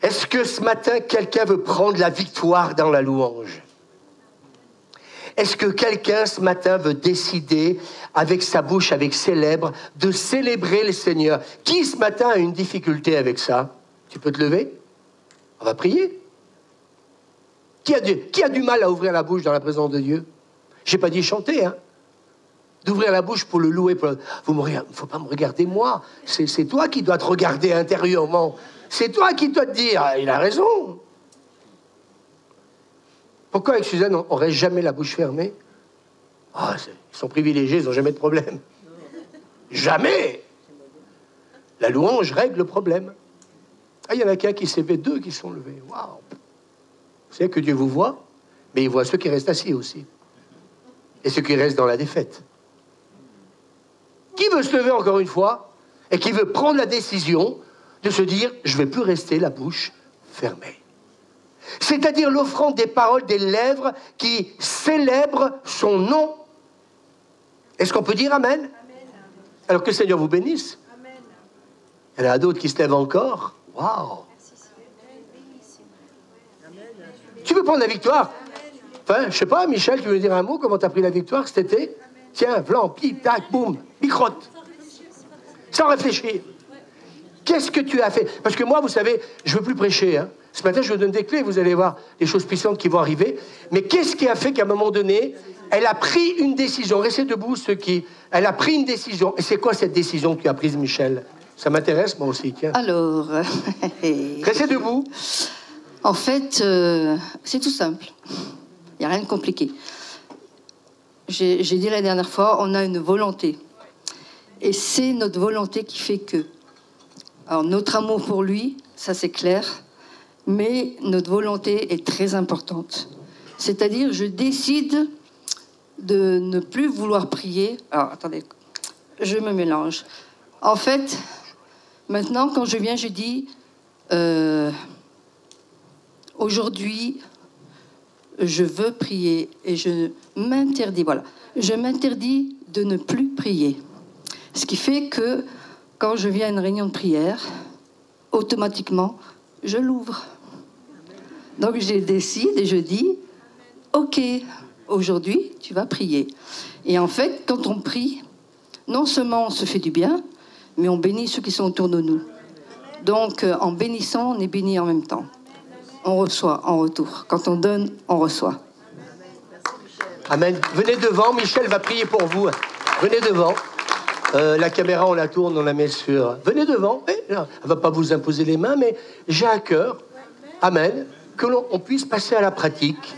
Speaker 1: Est-ce que ce matin, quelqu'un veut prendre la victoire dans la louange? Est-ce que quelqu'un, ce matin, veut décider, avec sa bouche, avec ses lèvres, de célébrer le Seigneur? Qui, ce matin, a une difficulté avec ça? Tu peux te lever? On va prier. Qui a du mal à ouvrir la bouche dans la présence de Dieu? J'ai pas dit chanter, hein. D'ouvrir la bouche pour le louer. Faut pas me regarder moi. C'est toi qui dois te regarder intérieurement. C'est toi qui dois te dire, il a raison. Pourquoi avec Suzanne, on reste jamais la bouche fermée? Ils sont privilégiés, ils n'ont jamais de problème. Jamais. La louange règle le problème. Il y en a qu'un qui s'est levé, 2 qui sont levés. Waouh. Vous savez que Dieu vous voit, mais il voit ceux qui restent assis aussi. Et ceux qui restent dans la défaite. Qui veut se lever encore une fois et qui veut prendre la décision de se dire, je ne vais plus rester la bouche fermée. C'est-à-dire l'offrande des paroles des lèvres qui célèbrent son nom. Est-ce qu'on peut dire amen? Amen. Alors que le Seigneur vous bénisse. Amen. Il y en a d'autres qui se lèvent encore. Waouh! Tu veux prendre la victoire? Enfin, je sais pas, Michel, tu veux dire un mot? Comment tu as pris la victoire cet été? Tiens, blanc, pip, tac, boum, microtte. Sans réfléchir. Qu'est-ce que tu as fait? Parce que moi, vous savez, je ne veux plus prêcher. Hein. Ce matin, je vous donne des clés, vous allez voir des choses puissantes qui vont arriver. Mais qu'est-ce qui a fait qu'à un moment donné, elle a pris une décision? Restez debout, ceux qui... Elle a pris une décision. Et c'est quoi cette décision que tu as prise, Michel? Ça m'intéresse, moi aussi, tiens.
Speaker 2: Alors...
Speaker 1: Restez debout.
Speaker 2: En fait, c'est tout simple. Il n'y a rien de compliqué. J'ai dit la dernière fois, on a une volonté. Et c'est notre volonté qui fait que... Alors, notre amour pour lui, ça c'est clair, mais notre volonté est très importante. C'est-à-dire, je décide de ne plus vouloir prier. Alors, attendez, je me mélange. En fait, maintenant, quand je viens, je dis... aujourd'hui... je veux prier et je m'interdis, je m'interdis de ne plus prier. Ce qui fait que quand je viens à une réunion de prière, automatiquement, je l'ouvre. Donc je décide et je dis, ok, aujourd'hui, tu vas prier. Et en fait, quand on prie, non seulement on se fait du bien, mais on bénit ceux qui sont autour de nous. Donc, en bénissant, on est béni en même temps. On reçoit en retour. Quand on donne, on reçoit.
Speaker 1: Amen. Venez devant, Michel va prier pour vous. Venez devant. La caméra, on la tourne, on la met sur... Venez devant. Elle ne va pas vous imposer les mains, mais j'ai à cœur, amen, que l'on puisse passer à la pratique.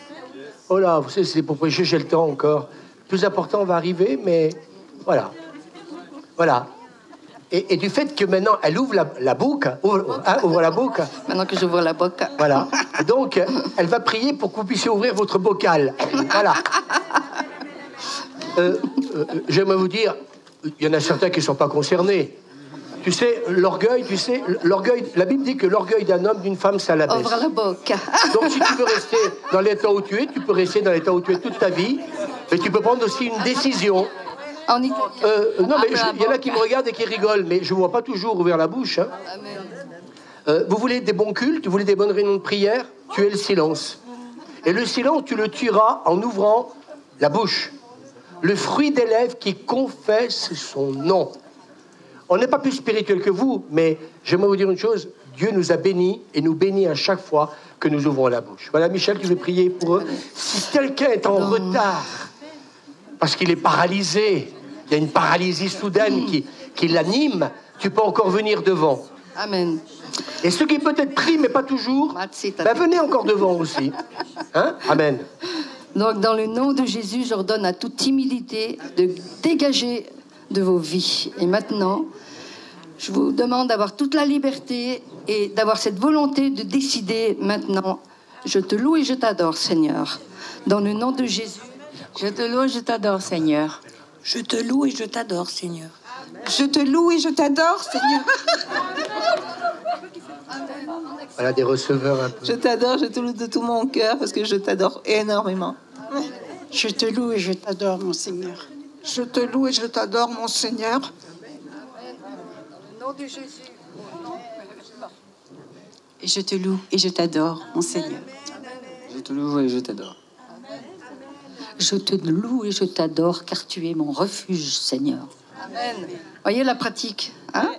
Speaker 1: Oh là, vous savez, c'est pour prêcher, j'ai le temps encore. Le plus important va arriver, mais voilà. Voilà. Et du fait que maintenant, elle ouvre la boucle, ouvre la boucle.
Speaker 2: Maintenant que j'ouvre la boucle.
Speaker 1: Voilà. Donc, elle va prier pour que vous puissiez ouvrir votre bocal. Voilà. J'aimerais vous dire, il y en a certains qui ne sont pas concernés. Tu sais, l'orgueil, la Bible dit que l'orgueil d'un homme, d'une femme, ça l'abaisse.
Speaker 2: Ouvre la boucle.
Speaker 1: Donc, si tu veux rester dans l'état où tu es, tu peux rester dans l'état où tu es toute ta vie, mais tu peux prendre aussi une décision.
Speaker 2: En Italie.
Speaker 1: Non, mais il y en a qui me regardent et qui rigolent, mais je ne vois pas toujours ouvrir la bouche. Hein. Vous voulez des bons cultes, vous voulez des bonnes réunions de prière, tuez le silence. Et le silence, tu le tueras en ouvrant la bouche. Le fruit des lèvres qui confesse son nom. On n'est pas plus spirituel que vous, mais j'aimerais vous dire une chose, Dieu nous a bénis et nous bénit à chaque fois que nous ouvrons la bouche. Voilà, Michel, tu veux prier pour eux. Si quelqu'un est en retard, parce qu'il est paralysé, il y a une paralysie soudaine qui l'anime, tu peux encore venir devant.
Speaker 2: Amen.
Speaker 1: Et ceux qui peut-être prient, mais pas toujours, venez encore devant aussi. Hein? Amen.
Speaker 2: Donc, dans le nom de Jésus, j'ordonne à toute timidité de dégager de vos vies. Et maintenant, je vous demande d'avoir toute la liberté et d'avoir cette volonté de décider maintenant. Je te loue et je t'adore, Seigneur. Dans le nom de Jésus.
Speaker 3: Je te loue et je t'adore, Seigneur.
Speaker 4: Je te loue et je t'adore, Seigneur. Je te loue et je t'adore, Seigneur.
Speaker 1: Voilà des receveurs un peu.
Speaker 4: Je t'adore, je te loue de tout mon cœur parce que je t'adore énormément.
Speaker 5: Je te loue et je t'adore, mon Seigneur. Je te loue et je t'adore, mon Seigneur.
Speaker 2: Au nom de Jésus.
Speaker 3: Et je te loue et je t'adore, mon Seigneur.
Speaker 6: Je te loue et je t'adore.
Speaker 7: Je te loue et je t'adore, car tu es mon refuge, Seigneur.
Speaker 2: Amen. Voyez la pratique, hein?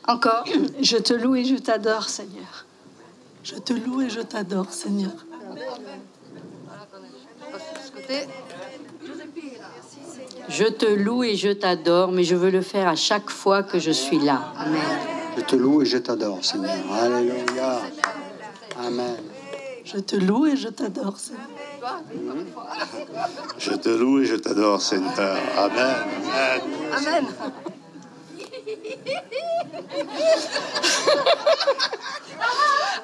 Speaker 2: Encore.
Speaker 5: Je te loue et je t'adore, Seigneur. Je te loue et je t'adore, Seigneur.
Speaker 7: Je te loue et je t'adore, mais je veux le faire à chaque fois que je suis là. Amen.
Speaker 6: Je te loue et je t'adore, Seigneur. Alléluia. Amen.
Speaker 5: Je te loue et je t'adore, Seigneur.
Speaker 8: Je te loue et je t'adore, Seigneur. Amen.
Speaker 2: Amen.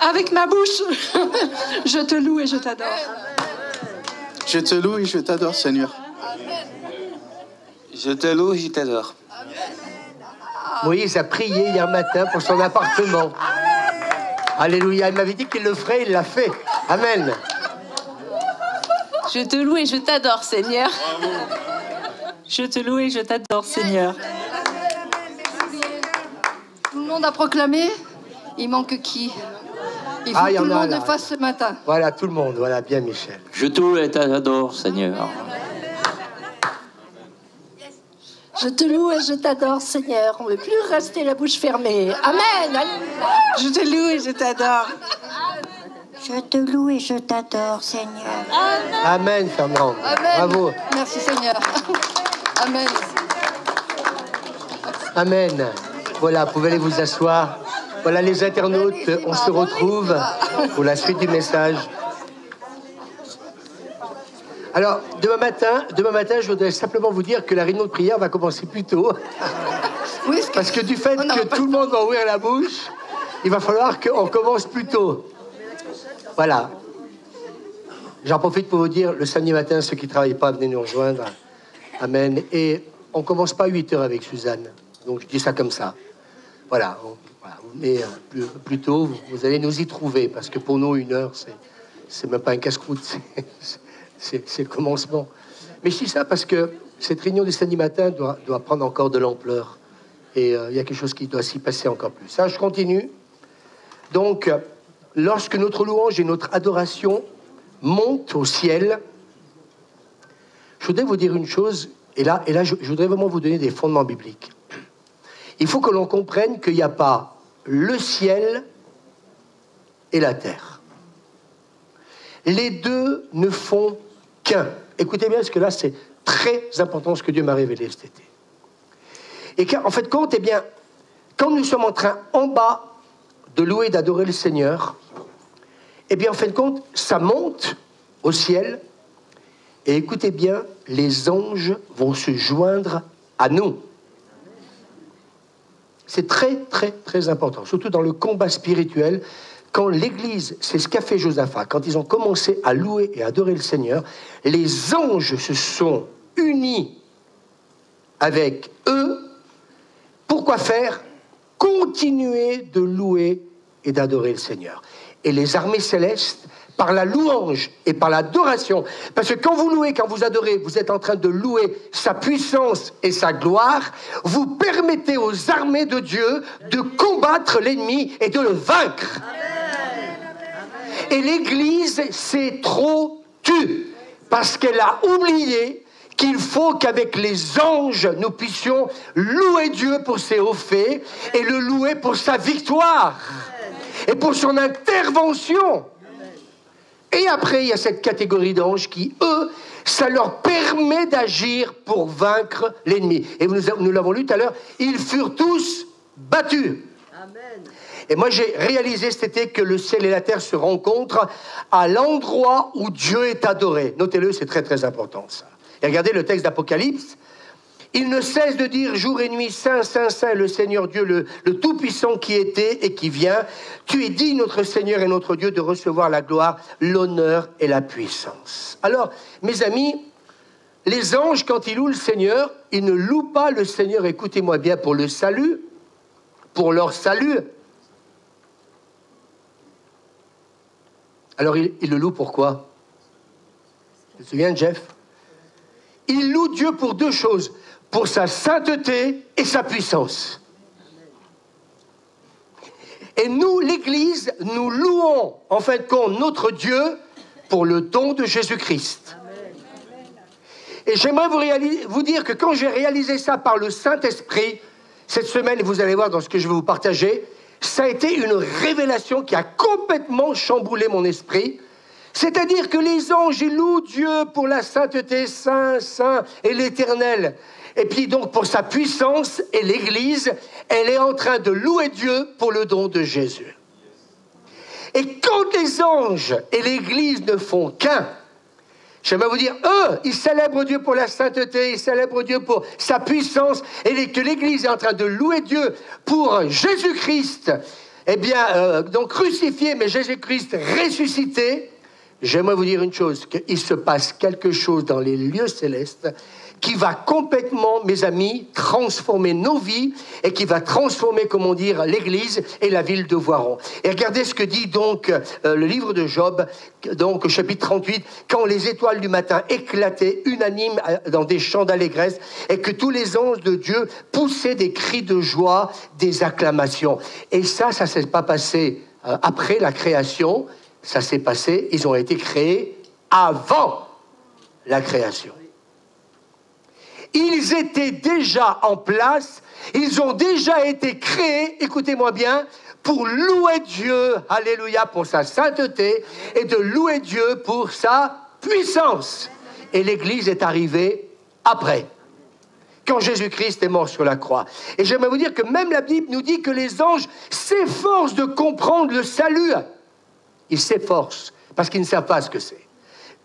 Speaker 5: Avec ma bouche, je te loue et je t'adore.
Speaker 6: Je te loue et je t'adore, Seigneur. Je te loue et je t'adore.
Speaker 1: Moïse a prié hier matin pour son appartement. Alléluia. Il m'avait dit qu'il le ferait, il l'a fait. Amen.
Speaker 3: Je te loue et je t'adore, Seigneur. Je te loue et je t'adore, Seigneur.
Speaker 2: Tout le monde a proclamé. Il manque qui? Il faut que tout le monde le fasse ce matin.
Speaker 1: Voilà, tout le monde. Voilà, bien Michel.
Speaker 6: Je te loue et t'adore, Seigneur.
Speaker 5: Je te loue et je t'adore, Seigneur. On ne veut plus rester la bouche fermée. Amen.
Speaker 4: Je te loue et je t'adore.
Speaker 9: Je te loue et je t'adore, Seigneur.
Speaker 1: Amen, Fernand.
Speaker 2: Amen.
Speaker 1: Bravo.
Speaker 2: Merci, Seigneur. Amen.
Speaker 1: Amen. Voilà, vous pouvez aller vous asseoir. Voilà, les internautes, on se retrouve pour la suite du message. Alors, demain matin, je voudrais simplement vous dire que la réunion de prière va commencer plus tôt.
Speaker 2: Oui,
Speaker 1: parce que du fait que tout le monde va ouvrir la bouche, il va falloir qu'on commence plus tôt. Voilà. J'en profite pour vous dire, le samedi matin, ceux qui ne travaillent pas, venez nous rejoindre. Amen. Et on ne commence pas à 8h avec Suzanne. Donc, je dis ça comme ça. Voilà. Vous venez plus tôt, vous allez nous y trouver. Parce que pour nous, 1 heure, c'est même pas un casse-croûte. C'est le commencement. Mais je dis ça parce que cette réunion du samedi matin doit prendre encore de l'ampleur. Et il y a quelque chose qui doit s'y passer encore plus. Ça, je continue. Donc, lorsque notre louange et notre adoration montent au ciel, je voudrais vous dire une chose, et là je voudrais vraiment vous donner des fondements bibliques. Il faut que l'on comprenne qu'il n'y a pas le ciel et la terre. Les deux ne font qu'un. Écoutez bien, parce que là, c'est très important ce que Dieu m'a révélé cet été. Et en fait, compte, quand nous sommes en train, en bas, de louer, d'adorer le Seigneur, en fin de compte, ça monte au ciel. Et écoutez bien, les anges vont se joindre à nous. C'est très, très, très important, surtout dans le combat spirituel. Quand l'Église, c'est ce qu'a fait Josaphat, quand ils ont commencé à louer et adorer le Seigneur, les anges se sont unis avec eux. Pourquoi faire? Continuer de louer et d'adorer le Seigneur. Et les armées célestes, par la louange et par l'adoration, parce que quand vous louez, quand vous adorez, vous êtes en train de louer sa puissance et sa gloire, vous permettez aux armées de Dieu de combattre l'ennemi et de le vaincre. Et l'Église s'est trop tue, parce qu'elle a oublié qu'il faut qu'avec les anges, nous puissions louer Dieu pour ses hauts faits et le louer pour sa victoire et pour son intervention. Et après, il y a cette catégorie d'anges qui, eux, ça leur permet d'agir pour vaincre l'ennemi. Et nous l'avons lu tout à l'heure, ils furent tous battus. Amen. Et moi, j'ai réalisé cet été que le ciel et la terre se rencontrent à l'endroit où Dieu est adoré. Notez-le, c'est très, très important, ça. Et regardez le texte d'Apocalypse. Il ne cesse de dire jour et nuit, Saint, Saint, Saint, le Seigneur Dieu, le Tout-Puissant qui était et qui vient. Tu es digne, notre Seigneur et notre Dieu, de recevoir la gloire, l'honneur et la puissance. Alors, mes amis, les anges, quand ils louent le Seigneur, ils ne louent pas le Seigneur, écoutez-moi bien, pour le salut, pour leur salut. Alors, ils le louent pourquoi? Tu te souviens, Jeff? Ils louent Dieu pour deux choses. Pour sa sainteté et sa puissance. Et nous, l'Église, nous louons, en fin de compte, notre Dieu pour le don de Jésus-Christ. Et j'aimerais vous dire que quand j'ai réalisé ça par le Saint-Esprit, cette semaine, vous allez voir dans ce que je vais vous partager, ça a été une révélation qui a complètement chamboulé mon esprit. C'est-à-dire que les anges, ils louent Dieu pour la sainteté, Saint, Saint et l'Éternel. Et puis donc pour sa puissance, et l'Église, elle est en train de louer Dieu pour le don de Jésus. Et quand les anges et l'Église ne font qu'un, j'aimerais vous dire, eux, ils célèbrent Dieu pour la sainteté, ils célèbrent Dieu pour sa puissance, et que l'Église est en train de louer Dieu pour Jésus-Christ, donc crucifié, mais Jésus-Christ ressuscité. J'aimerais vous dire une chose, qu'il se passe quelque chose dans les lieux célestes qui va complètement, mes amis, transformer nos vies et qui va transformer, comment dire, l'Église et la ville de Voiron. Et regardez ce que dit donc le livre de Job, donc au chapitre 38, quand les étoiles du matin éclataient unanimes dans des chants d'allégresse et que tous les anges de Dieu poussaient des cris de joie, des acclamations. Et ça ne s'est pas passé après la création, ça s'est passé, ils ont été créés avant la création. Ils étaient déjà en place, ils ont déjà été créés, écoutez-moi bien, pour louer Dieu, alléluia, pour sa sainteté, et de louer Dieu pour sa puissance. Et l'Église est arrivée après, quand Jésus-Christ est mort sur la croix. Et j'aimerais vous dire que même la Bible nous dit que les anges s'efforcent de comprendre le salut. Ils s'efforcent, parce qu'ils ne savent pas ce que c'est.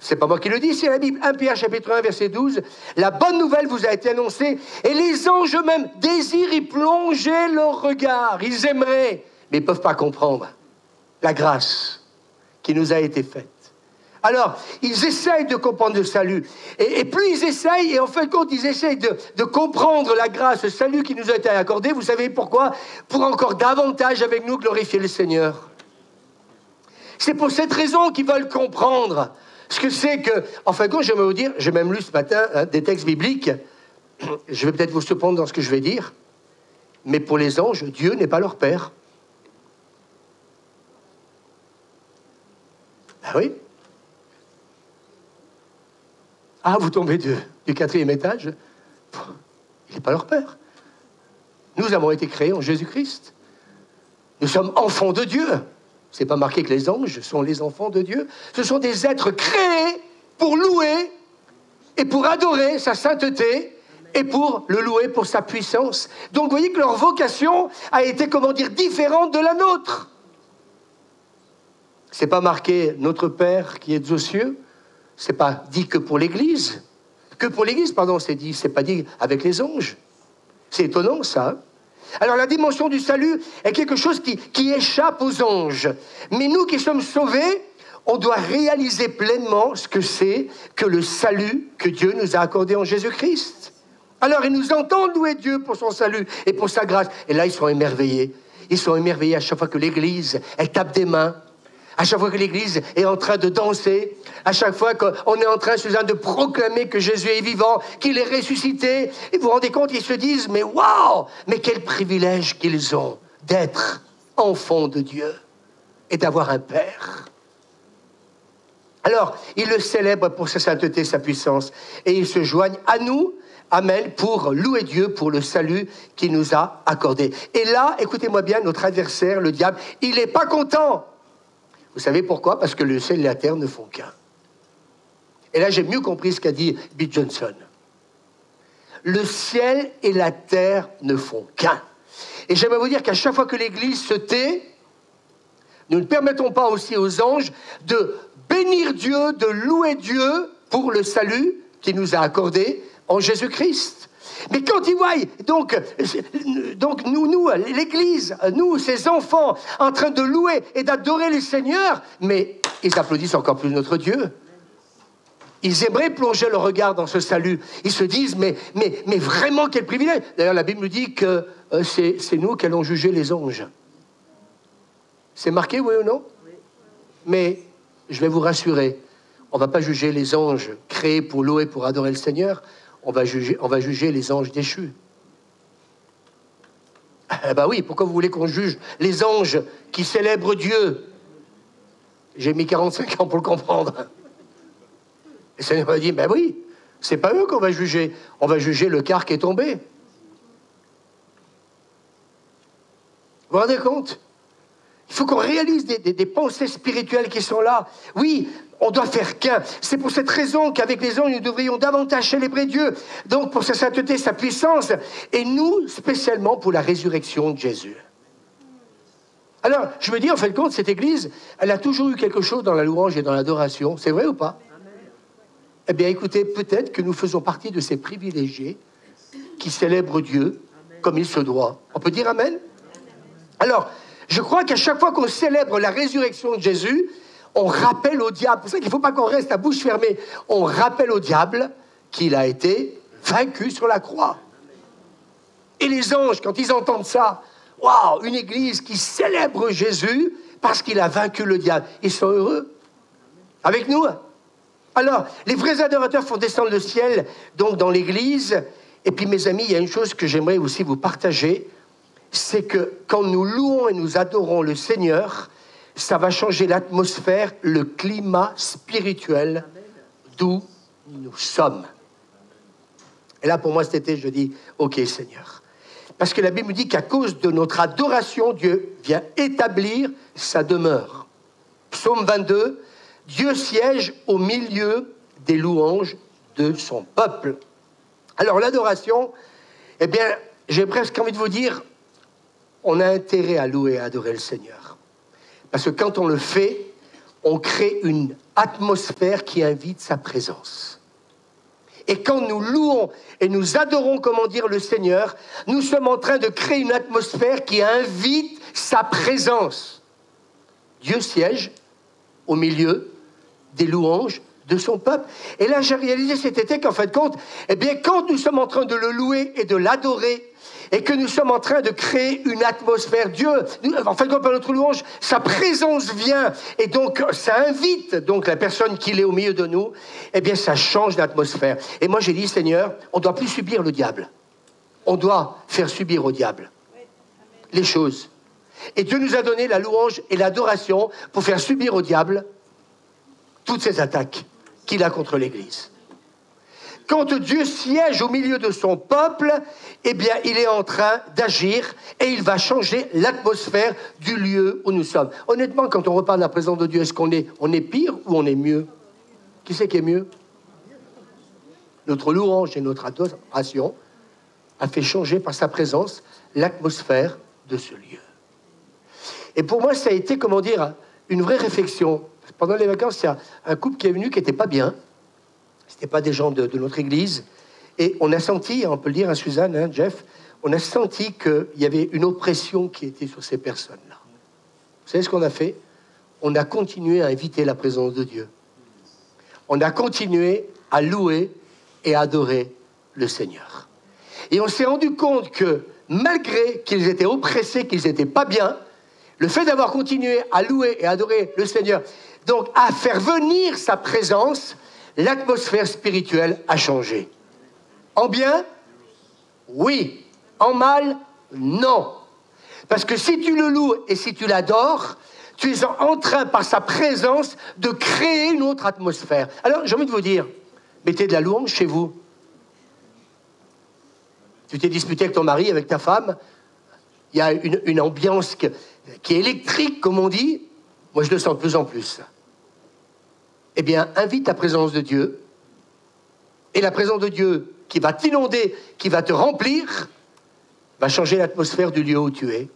Speaker 1: C'est pas moi qui le dis, c'est la Bible. 1 Pierre chapitre 1, verset 12. La bonne nouvelle vous a été annoncée, et les anges eux-mêmes désirent y plonger leur regard. Ils aimeraient, mais ils ne peuvent pas comprendre la grâce qui nous a été faite. Alors, ils essayent de comprendre le salut. Et plus ils essayent, et en fin de compte, ils essayent de comprendre la grâce, le salut qui nous a été accordé. Vous savez pourquoi? Pour encore davantage avec nous glorifier le Seigneur. C'est pour cette raison qu'ils veulent comprendre ce que c'est que, en fin de compte, j'aimerais vous dire, j'ai même lu ce matin des textes bibliques, je vais peut-être vous surprendre dans ce que je vais dire, Mais pour les anges, Dieu n'est pas leur père. Ah oui. Ah, vous tombez du 4e étage. Il n'est pas leur père. Nous avons été créés en Jésus-Christ. Nous sommes enfants de Dieu. C'est pas marqué que les anges sont les enfants de Dieu. Ce sont des êtres créés pour louer et pour adorer sa sainteté et pour le louer pour sa puissance. Donc vous voyez que leur vocation a été, comment dire, différente de la nôtre. C'est pas marqué notre Père qui est aux cieux. C'est pas dit que pour l'Église. C'est pas dit avec les anges. C'est étonnant, ça. Hein? Alors, la dimension du salut est quelque chose qui échappe aux anges. Mais nous qui sommes sauvés, on doit réaliser pleinement ce que c'est que le salut que Dieu nous a accordé en Jésus-Christ. Alors, ils nous entendent louer Dieu pour son salut et pour sa grâce. Et là, ils sont émerveillés. Ils sont émerveillés à chaque fois que l'Église, elle tape des mains. À chaque fois que l'Église est en train de danser, à chaque fois qu'on est en train, Suzanne, de proclamer que Jésus est vivant, qu'il est ressuscité, et vous vous rendez compte, ils se disent, mais waouh, mais quel privilège qu'ils ont d'être enfants de Dieu et d'avoir un Père. Alors, ils le célèbrent pour sa sainteté, sa puissance, et ils se joignent à nous, amen, pour louer Dieu pour le salut qu'il nous a accordé. Et là, écoutez-moi bien, notre adversaire, le diable, il n'est pas content. Vous savez pourquoi? Parce que le ciel et la terre ne font qu'un. Et là, j'ai mieux compris ce qu'a dit Bill Johnson. Le ciel et la terre ne font qu'un. Et j'aimerais vous dire qu'à chaque fois que l'Église se tait, nous ne permettons pas aussi aux anges de bénir Dieu, de louer Dieu pour le salut qu'il nous a accordé en Jésus-Christ. Mais quand ils voient, donc nous, l'Église, nous, ces enfants, en train de louer et d'adorer le Seigneur, mais ils applaudissent encore plus notre Dieu. Ils aimeraient plonger leur regard dans ce salut. Ils se disent, mais vraiment, quel privilège. D'ailleurs, la Bible nous dit que c'est nous qui allons juger les anges. C'est marqué, oui ou non? Oui. Mais je vais vous rassurer, on ne va pas juger les anges créés pour louer, pour adorer le Seigneur. On va juger les anges déchus. Eh ben oui, pourquoi vous voulez qu'on juge les anges qui célèbrent Dieu? J'ai mis 45 ans pour le comprendre. Et le Seigneur m'a dit, ben oui, c'est pas eux qu'on va juger. On va juger le quart qui est tombé. Vous vous rendez compte? Il faut qu'on réalise des pensées spirituelles qui sont là. Oui, on doit faire qu'un. C'est pour cette raison qu'avec les anges, nous devrions davantage célébrer Dieu. Donc, pour sa sainteté, sa puissance. Et nous, spécialement pour la résurrection de Jésus. Alors, je me dis, en fin de compte, cette Église, elle a toujours eu quelque chose dans la louange et dans l'adoration. C'est vrai ou pas? Eh bien, écoutez, peut-être que nous faisons partie de ces privilégiés qui célèbrent Dieu comme il se doit. On peut dire Amen? Alors, je crois qu'à chaque fois qu'on célèbre la résurrection de Jésus, on rappelle au diable, c'est pour ça qu'il ne faut pas qu'on reste à bouche fermée, on rappelle au diable qu'il a été vaincu sur la croix. Et les anges, quand ils entendent ça, waouh, une église qui célèbre Jésus parce qu'il a vaincu le diable, ils sont heureux. Avec nous? Alors, les vrais adorateurs font descendre le ciel, donc dans l'église. Et puis, mes amis, il y a une chose que j'aimerais aussi vous partager, c'est que quand nous louons et nous adorons le Seigneur, ça va changer l'atmosphère, le climat spirituel d'où nous sommes. Et là, pour moi, cet été, je dis, OK, Seigneur. Parce que la Bible dit qu'à cause de notre adoration, Dieu vient établir sa demeure. Psaume 22, Dieu siège au milieu des louanges de son peuple. Alors, l'adoration, eh bien, j'ai presque envie de vous dire, on a intérêt à louer et à adorer le Seigneur. Parce que quand on le fait, on crée une atmosphère qui invite sa présence. Et quand nous louons et nous adorons, comment dire, le Seigneur, nous sommes en train de créer une atmosphère qui invite sa présence. Dieu siège au milieu des louanges de son peuple. Et là, j'ai réalisé cet été qu'en fin de compte, eh bien, quand nous sommes en train de le louer et de l'adorer, et que nous sommes en train de créer une atmosphère, Dieu, en fin de compte, par notre louange, sa présence vient, et donc ça invite donc la personne qui est au milieu de nous, eh bien, ça change l'atmosphère. Et moi, j'ai dit, Seigneur, on ne doit plus subir le diable. On doit faire subir au diable les choses. Et Dieu nous a donné la louange et l'adoration pour faire subir au diable toutes ces attaques qu'il a contre l'Église. Quand Dieu siège au milieu de son peuple, eh bien, il est en train d'agir et il va changer l'atmosphère du lieu où nous sommes. Honnêtement, quand on reparle de la présence de Dieu, est-ce qu'on est pire ou on est mieux? Qui c'est qui est mieux? Notre louange et notre adoration a fait changer par sa présence l'atmosphère de ce lieu. Et pour moi, ça a été, comment dire, une vraie réflexion. Pendant les vacances, il y a un couple qui est venu qui n'était pas bien. Ce n'étaient pas des gens de notre église. Et on a senti, on peut le dire à Suzanne, hein, Jeff, on a senti qu'il y avait une oppression qui était sur ces personnes-là. Vous savez ce qu'on a fait? On a continué à inviter la présence de Dieu. On a continué à louer et à adorer le Seigneur. Et on s'est rendu compte que malgré qu'ils étaient oppressés, qu'ils n'étaient pas bien, le fait d'avoir continué à louer et à adorer le Seigneur, donc à faire venir sa présence, l'atmosphère spirituelle a changé. En bien? Oui. En mal? Non. Parce que si tu le loues et si tu l'adores, tu es en train, par sa présence, de créer une autre atmosphère. Alors, j'ai envie de vous dire, mettez de la louange chez vous. Tu t'es disputé avec ton mari, avec ta femme, il y a une ambiance qui est électrique, comme on dit. Moi, je le sens de plus en plus. Eh bien, invite la présence de Dieu. Et la présence de Dieu qui va t'inonder, qui va te remplir, va changer l'atmosphère du lieu où tu es.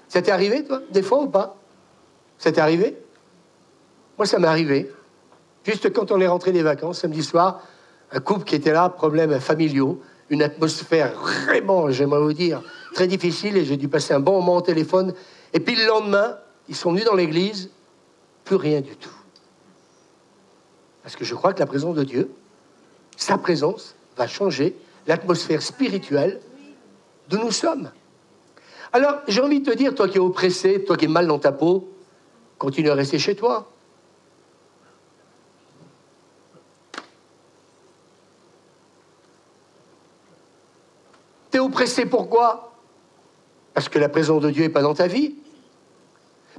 Speaker 1: Ça t'est arrivé, toi, des fois ou pas? Ça t'est arrivé? Moi, ça m'est arrivé. Juste quand on est rentré des vacances, samedi soir, un couple qui était là, problèmes familiaux, une atmosphère vraiment, j'aimerais vous dire, très difficile, et j'ai dû passer un bon moment au téléphone. Et puis le lendemain, ils sont venus dans l'église, plus rien du tout. Parce que je crois que la présence de Dieu, sa présence, va changer l'atmosphère spirituelle d'où nous sommes. Alors, j'ai envie de te dire, toi qui es oppressé, toi qui es mal dans ta peau, continue à rester chez toi. T'es oppressé, pourquoi? Parce que la présence de Dieu n'est pas dans ta vie.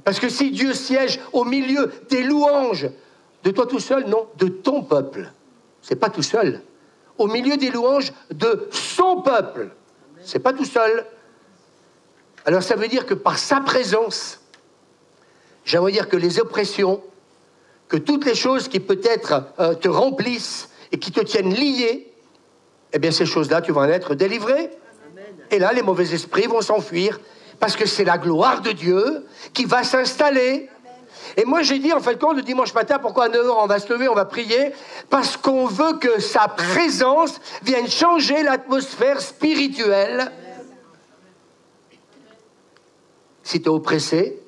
Speaker 1: Parce que si Dieu siège au milieu des louanges, de toi tout seul, non, de ton peuple. C'est pas tout seul. Au milieu des louanges de son peuple. C'est pas tout seul. Alors ça veut dire que par sa présence, j'aimerais dire que les oppressions, que toutes les choses qui peut-être te remplissent et qui te tiennent lié, eh bien ces choses-là, tu vas en être délivré. Et là, les mauvais esprits vont s'enfuir parce que c'est la gloire de Dieu qui va s'installer. Et moi, j'ai dit, en fin de compte, le dimanche matin, pourquoi à 9h, on va se lever, on va prier? Parce qu'on veut que sa présence vienne changer l'atmosphère spirituelle. Si tu es oppressé,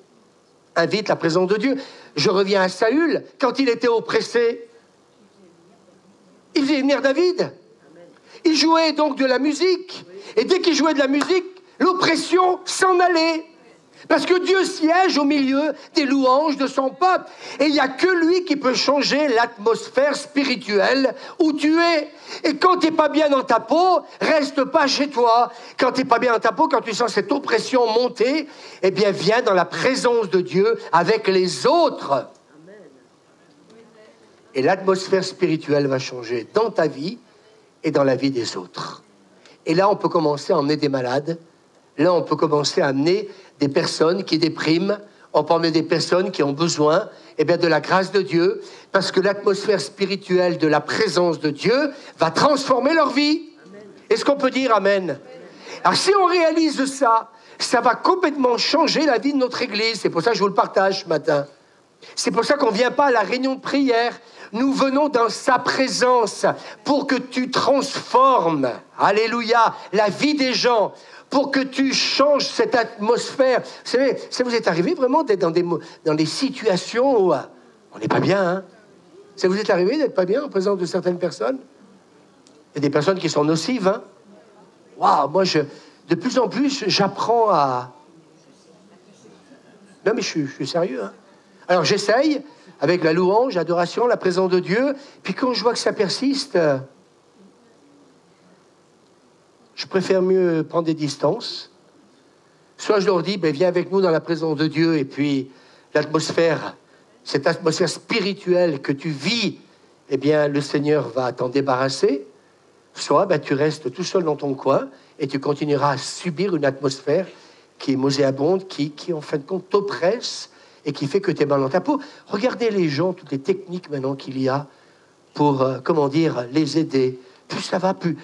Speaker 1: invite la présence de Dieu. Je reviens à Saül, quand il était oppressé, il faisait venir David. Il jouait donc de la musique. Et dès qu'il jouait de la musique, l'oppression s'en allait. Parce que Dieu siège au milieu des louanges de son peuple. Et il n'y a que lui qui peut changer l'atmosphère spirituelle où tu es. Et quand tu n'es pas bien dans ta peau, reste pas chez toi. Quand tu n'es pas bien dans ta peau, quand tu sens cette oppression monter, eh bien viens dans la présence de Dieu avec les autres. Et l'atmosphère spirituelle va changer dans ta vie et dans la vie des autres. Et là, on peut commencer à emmener des malades. Là, on peut commencer à amener des personnes qui dépriment. On peut emmener des personnes qui ont besoin de la grâce de Dieu, parce que l'atmosphère spirituelle de la présence de Dieu va transformer leur vie. Est-ce qu'on peut dire amen? Alors, si on réalise ça, ça va complètement changer la vie de notre Église. C'est pour ça que je vous le partage ce matin. C'est pour ça qu'on ne vient pas à la réunion de prière. Nous venons dans sa présence pour que tu transformes, alléluia, la vie des gens, pour que tu changes cette atmosphère. Vous savez, ça vous est arrivé vraiment d'être dans des situations où on n'est pas bien, hein? Ça vous est arrivé d'être pas bien en présence de certaines personnes? Il y a des personnes qui sont nocives, hein? Waouh, moi, de plus en plus, j'apprends à... Non, mais je suis sérieux, hein? Alors, j'essaye, avec la louange, l'adoration, la présence de Dieu, puis quand je vois que ça persiste... je préfère mieux prendre des distances. soit je leur dis, ben, viens avec nous dans la présence de Dieu, et puis l'atmosphère, cette atmosphère spirituelle que tu vis, eh bien, le Seigneur va t'en débarrasser. Soit ben, tu restes tout seul dans ton coin et tu continueras à subir une atmosphère qui est nauséabonde, qui en fin de compte t'oppresse et qui fait que tu es mal dans ta peau. Regardez les gens, toutes les techniques maintenant qu'il y a pour, comment dire, les aider. Plus ça va, plus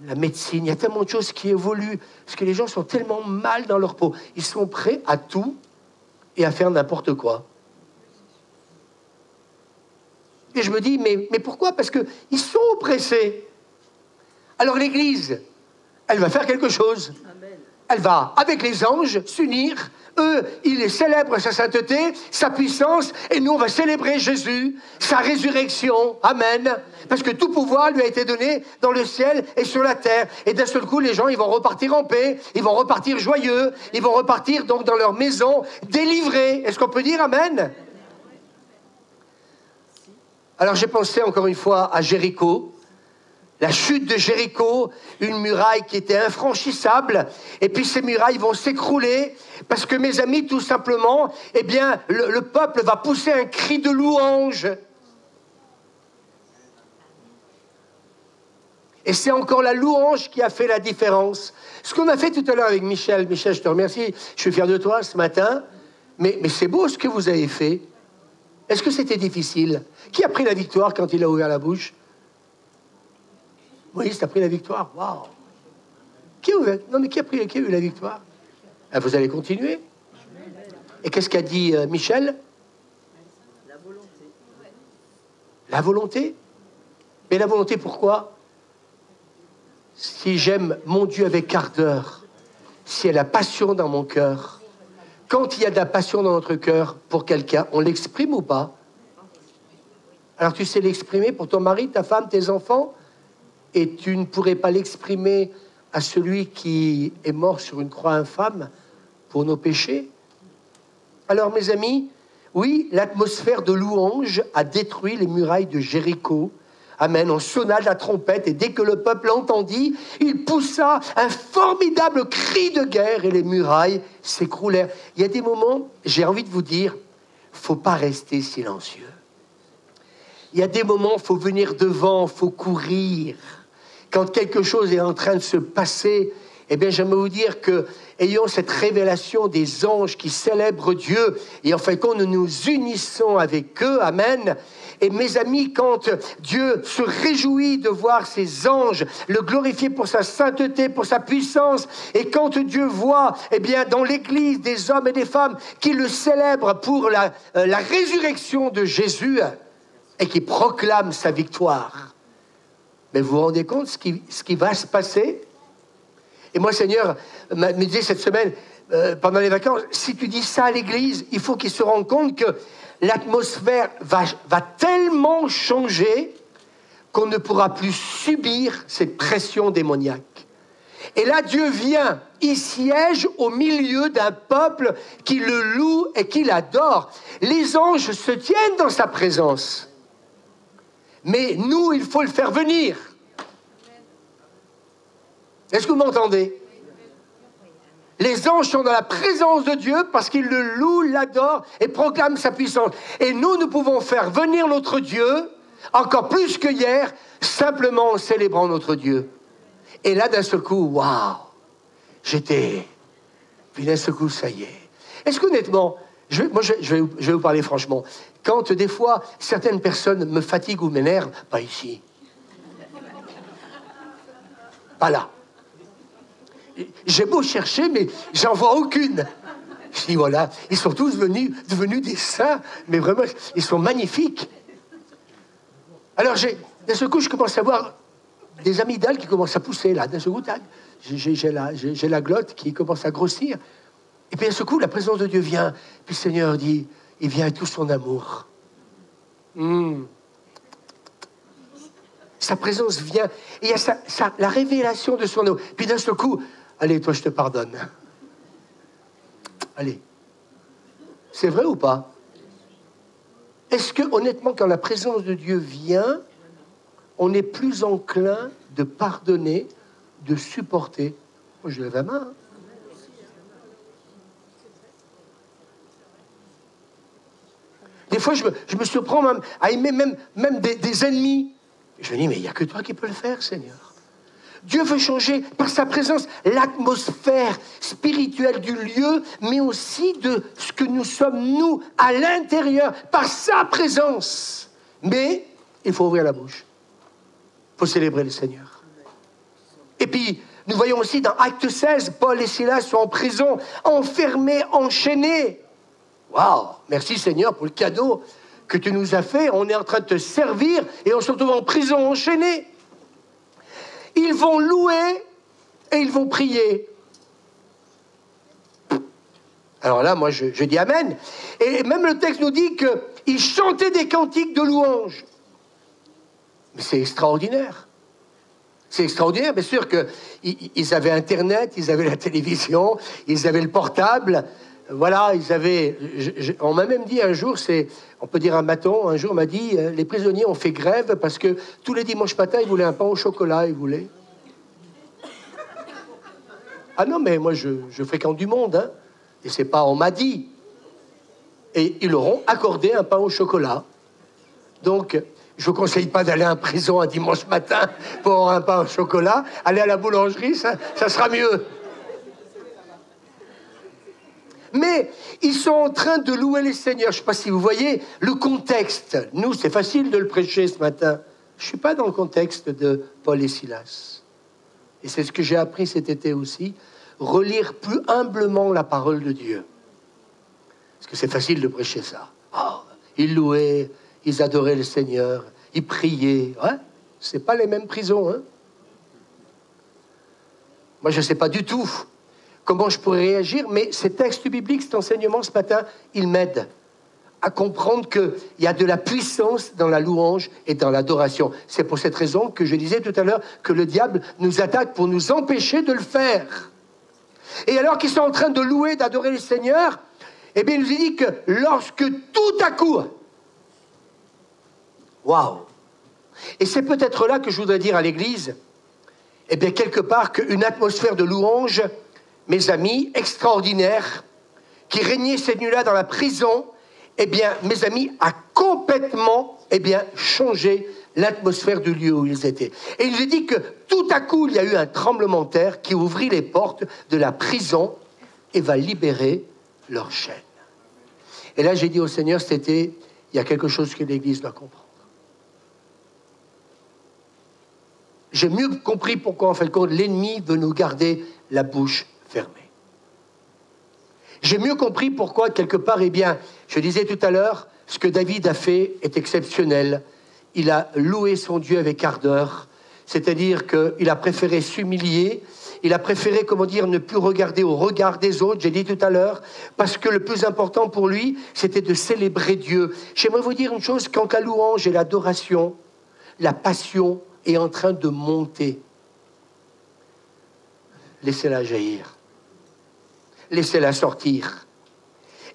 Speaker 1: la médecine, il y a tellement de choses qui évoluent, parce que les gens sont tellement mal dans leur peau. Ils sont prêts à tout et à faire n'importe quoi. Et je me dis, mais pourquoi? Parce qu'ils sont oppressés. Alors l'Église, elle va faire quelque chose. Elle va, avec les anges, s'unir. Eux, ils célèbrent sa sainteté, sa puissance, et nous, on va célébrer Jésus, sa résurrection. Amen. Parce que tout pouvoir lui a été donné dans le ciel et sur la terre. Et d'un seul coup, les gens, ils vont repartir en paix, ils vont repartir joyeux, ils vont repartir donc dans leur maison, délivrés. Est-ce qu'on peut dire Amen? Alors j'ai pensé encore une fois à Jéricho. La chute de Jéricho, une muraille qui était infranchissable, et puis ces murailles vont s'écrouler, parce que mes amis, tout simplement, eh bien, le peuple va pousser un cri de louange. Et c'est encore la louange qui a fait la différence. Ce qu'on a fait tout à l'heure avec Michel, Michel, je te remercie, je suis fier de toi ce matin, mais c'est beau ce que vous avez fait. Est-ce que c'était difficile? Qui a pris la victoire quand il a ouvert la bouche? Moïse, t'as pris la victoire. Waouh! Qui a eu la victoire? Ah, vous allez continuer. Et qu'est-ce qu'a dit Michel? La volonté. La volonté? Mais la volonté, pourquoi? Si j'aime mon Dieu avec ardeur, si elle a passion dans mon cœur, quand il y a de la passion dans notre cœur pour quelqu'un, on l'exprime ou pas? Alors tu sais l'exprimer pour ton mari, ta femme, tes enfants? Et tu ne pourrais pas l'exprimer à celui qui est mort sur une croix infâme pour nos péchés? Alors, mes amis, oui, l'atmosphère de louange a détruit les murailles de Jéricho. Amen. On sonna de la trompette et dès que le peuple l'entendit, il poussa un formidable cri de guerre et les murailles s'écroulèrent. Il y a des moments, j'ai envie de vous dire, faut pas rester silencieux. Il y a des moments, faut venir devant, faut courir. Quand quelque chose est en train de se passer, eh bien, j'aimerais vous dire que, ayons cette révélation des anges qui célèbrent Dieu, et en fait, quand nous nous unissons avec eux, amen. Et mes amis, quand Dieu se réjouit de voir ses anges le glorifier pour sa sainteté, pour sa puissance, et quand Dieu voit, eh bien, dans l'Église des hommes et des femmes qui le célèbrent pour la résurrection de Jésus, et qui proclament sa victoire. Mais vous vous rendez compte ce qui va se passer? Et moi, Seigneur me disait cette semaine, pendant les vacances, si tu dis ça à l'Église, il faut qu'ils se rendent compte que l'atmosphère va tellement changer qu'on ne pourra plus subir cette pression démoniaque. Et là, Dieu vient, il siège au milieu d'un peuple qui le loue et qui l'adore. Les anges se tiennent dans sa présence. Mais nous, il faut le faire venir. Est-ce que vous m'entendez? Les anges sont dans la présence de Dieu parce qu'ils le louent, l'adorent et proclament sa puissance. Et nous pouvons faire venir notre Dieu, encore plus que hier, simplement en célébrant notre Dieu. Et là, d'un seul coup, waouh, puis d'un seul coup, ça y est. Est-ce qu'honnêtement, je vais vous parler franchement, quand des fois, certaines personnes me fatiguent ou m'énervent, pas ici. Pas là. J'ai beau chercher, mais j'en vois aucune. Je dis, voilà, ils sont tous devenus des saints, mais vraiment, ils sont magnifiques. Alors, d'un seul coup, je commence à voir des amygdales qui commencent à pousser, là. D'un seul coup, j'ai la glotte qui commence à grossir. Et puis, d'un seul coup, la présence de Dieu vient. Puis le Seigneur dit, il vient avec tout son amour. Sa présence vient. Et il y a la révélation de son amour. Puis d'un seul coup, allez, toi, je te pardonne. Allez. C'est vrai ou pas? Est-ce que, honnêtement, quand la présence de Dieu vient, on est plus enclin de pardonner, de supporter? Moi, je lève la main. fois, je me surprends même à aimer même des ennemis. Je me dis, mais il n'y a que toi qui peux le faire, Seigneur. Dieu veut changer par sa présence l'atmosphère spirituelle du lieu, mais aussi de ce que nous sommes, nous, à l'intérieur, par sa présence. Mais il faut ouvrir la bouche. Il faut célébrer le Seigneur. Et puis, nous voyons aussi dans Acte 16, Paul et Silas sont en prison, enfermés, enchaînés. Waouh! Merci Seigneur pour le cadeau que tu nous as fait. On est en train de te servir et on se retrouve en prison enchaînés. Ils vont louer et ils vont prier. Alors là, moi, je dis Amen. Et même le texte nous dit qu'ils chantaient des cantiques de louange. Mais c'est extraordinaire. C'est extraordinaire, bien sûr qu'ils avaient Internet, ils avaient la télévision, ils avaient le portable. Voilà, ils avaient... on m'a même dit un jour, on peut dire un maton, un jour m'a dit, les prisonniers ont fait grève parce que tous les dimanches matins, ils voulaient un pain au chocolat, ils voulaient. Ah non, mais moi, je fréquente du monde, hein, et c'est pas, on m'a dit. Et ils leur ont accordé un pain au chocolat. Donc, je vous conseille pas d'aller en prison un dimanche matin pour avoir un pain au chocolat. Allez à la boulangerie, ça sera mieux. Mais ils sont en train de louer les seigneurs. Je ne sais pas si vous voyez le contexte. Nous, c'est facile de le prêcher ce matin. Je ne suis pas dans le contexte de Paul et Silas. Et c'est ce que j'ai appris cet été aussi. Relire plus humblement la parole de Dieu. Parce que c'est facile de prêcher ça. Oh, ils louaient, ils adoraient le Seigneur, ils priaient. Ouais, ce n'est pas les mêmes prisons. Hein. Moi, je ne sais pas du tout comment je pourrais réagir, mais ces textes bibliques, cet enseignement ce matin, il m'aide à comprendre qu'il y a de la puissance dans la louange et dans l'adoration. C'est pour cette raison que je disais tout à l'heure que le diable nous attaque pour nous empêcher de le faire. Et alors qu'ils sont en train de louer, d'adorer le Seigneur, eh bien, il nous est dit que lorsque tout à coup... Waouh! Et c'est peut-être là que je voudrais dire à l'Église, eh bien, quelque part, qu'une atmosphère de louange, mes amis, extraordinaire, qui régnait cette nuit-là dans la prison, eh bien, mes amis, a complètement, eh bien, changé l'atmosphère du lieu où ils étaient. Et il nous est dit que tout à coup, il y a eu un tremblement de terre qui ouvrit les portes de la prison et va libérer leurs chaînes. Et là, j'ai dit au Seigneur cet été, il y a quelque chose que l'Église doit comprendre. J'ai mieux compris pourquoi, en fin de compte, l'ennemi veut nous garder la bouche fermée. J'ai mieux compris pourquoi, quelque part, eh bien, je disais tout à l'heure, ce que David a fait est exceptionnel. Il a loué son Dieu avec ardeur, c'est-à-dire qu'il a préféré s'humilier, il a préféré, comment dire, ne plus regarder au regard des autres, j'ai dit tout à l'heure, parce que le plus important pour lui, c'était de célébrer Dieu. J'aimerais vous dire une chose, quand la louange et l'adoration, la passion est en train de monter, laissez-la jaillir. Laissez-la sortir.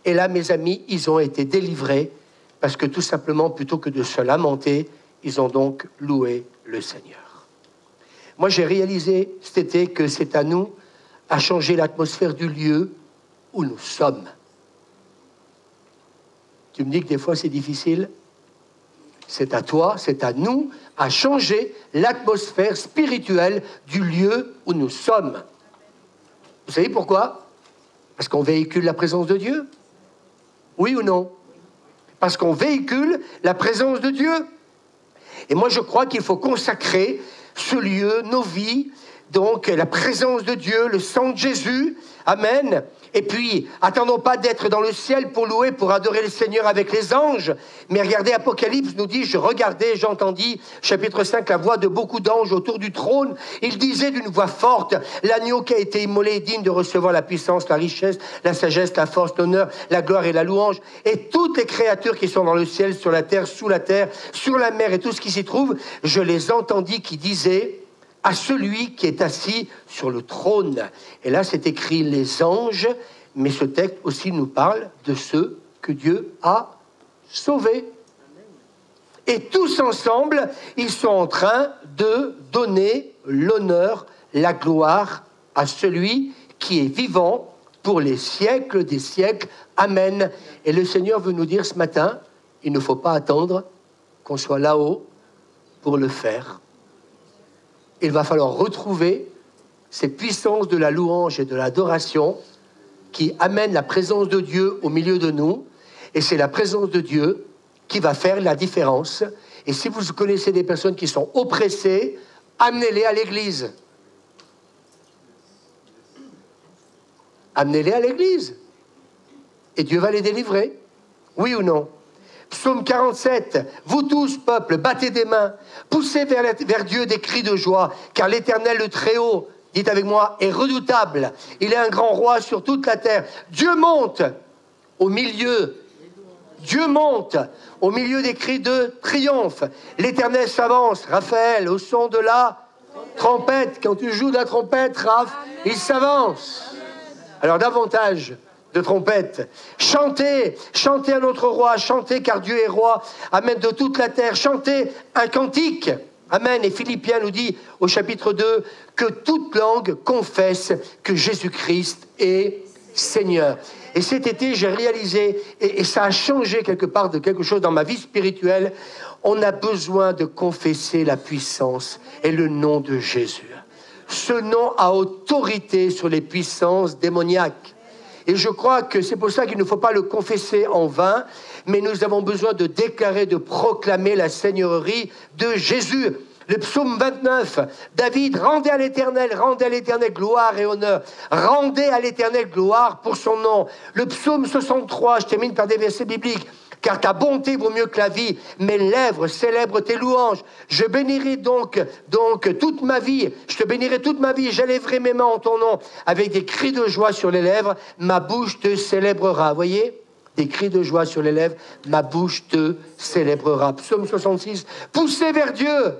Speaker 1: Et là, mes amis, ils ont été délivrés parce que tout simplement, plutôt que de se lamenter, ils ont donc loué le Seigneur. Moi, j'ai réalisé cet été que c'est à nous à changer l'atmosphère du lieu où nous sommes. Tu me dis que des fois, c'est difficile. C'est à toi, c'est à nous à changer l'atmosphère spirituelle du lieu où nous sommes. Vous savez pourquoi ? Parce qu'on véhicule la présence de Dieu. Oui ou non? Parce qu'on véhicule la présence de Dieu. Et moi, je crois qu'il faut consacrer ce lieu, nos vies, donc la présence de Dieu, le sang de Jésus. Amen. Et puis, attendons pas d'être dans le ciel pour louer, pour adorer le Seigneur avec les anges. Mais regardez, Apocalypse nous dit, je regardais, j'entendis, chapitre 5, la voix de beaucoup d'anges autour du trône. Ils disaient d'une voix forte, l'agneau qui a été immolé est digne de recevoir la puissance, la richesse, la sagesse, la force, l'honneur, la gloire et la louange. Et toutes les créatures qui sont dans le ciel, sur la terre, sur la mer et tout ce qui s'y trouve, je les entendis qui disaient, à celui qui est assis sur le trône. Et là, c'est écrit les anges, mais ce texte aussi nous parle de ceux que Dieu a sauvés. Et tous ensemble, ils sont en train de donner l'honneur, la gloire à celui qui est vivant pour les siècles des siècles. Amen. Et le Seigneur veut nous dire ce matin, il ne faut pas attendre qu'on soit là-haut pour le faire. Il va falloir retrouver ces puissances de la louange et de l'adoration qui amènent la présence de Dieu au milieu de nous. Et c'est la présence de Dieu qui va faire la différence. Et si vous connaissez des personnes qui sont oppressées, amenez-les à l'église. Amenez-les à l'église. Et Dieu va les délivrer. Oui ou non? Psaume 47. Vous tous, peuple, battez des mains. Poussez vers Dieu des cris de joie. Car l'Éternel, le Très-Haut, dites avec moi, est redoutable. Il est un grand roi sur toute la terre. Dieu monte au milieu. Dieu monte au milieu des cris de triomphe. L'Éternel s'avance. Raphaël, au son de la trompette. Quand tu joues de la trompette, Raph, il s'avance. Alors davantage de trompette. Chantez, chantez à notre roi, chantez car Dieu est roi. Amen de toute la terre. Chantez un cantique. Amen. Et Philippiens nous dit au chapitre 2 que toute langue confesse que Jésus-Christ est Seigneur. Et cet été, j'ai réalisé, et ça a changé quelque part de quelque chose dans ma vie spirituelle, on a besoin de confesser la puissance et le nom de Jésus. Ce nom a autorité sur les puissances démoniaques. Et je crois que c'est pour ça qu'il ne faut pas le confesser en vain, mais nous avons besoin de déclarer, de proclamer la seigneurie de Jésus. Le psaume 29, David, rendez à l'Éternel gloire et honneur. Rendez à l'Éternel gloire pour son nom. Le psaume 63, je termine par des versets bibliques. Car ta bonté vaut mieux que la vie. Mes lèvres célèbrent tes louanges. Je bénirai donc toute ma vie. Je te bénirai toute ma vie. J'élèverai mes mains en ton nom. Avec des cris de joie sur les lèvres, ma bouche te célébrera. Vous voyez ? Des cris de joie sur les lèvres, ma bouche te célébrera. Psaume 66, poussez vers Dieu.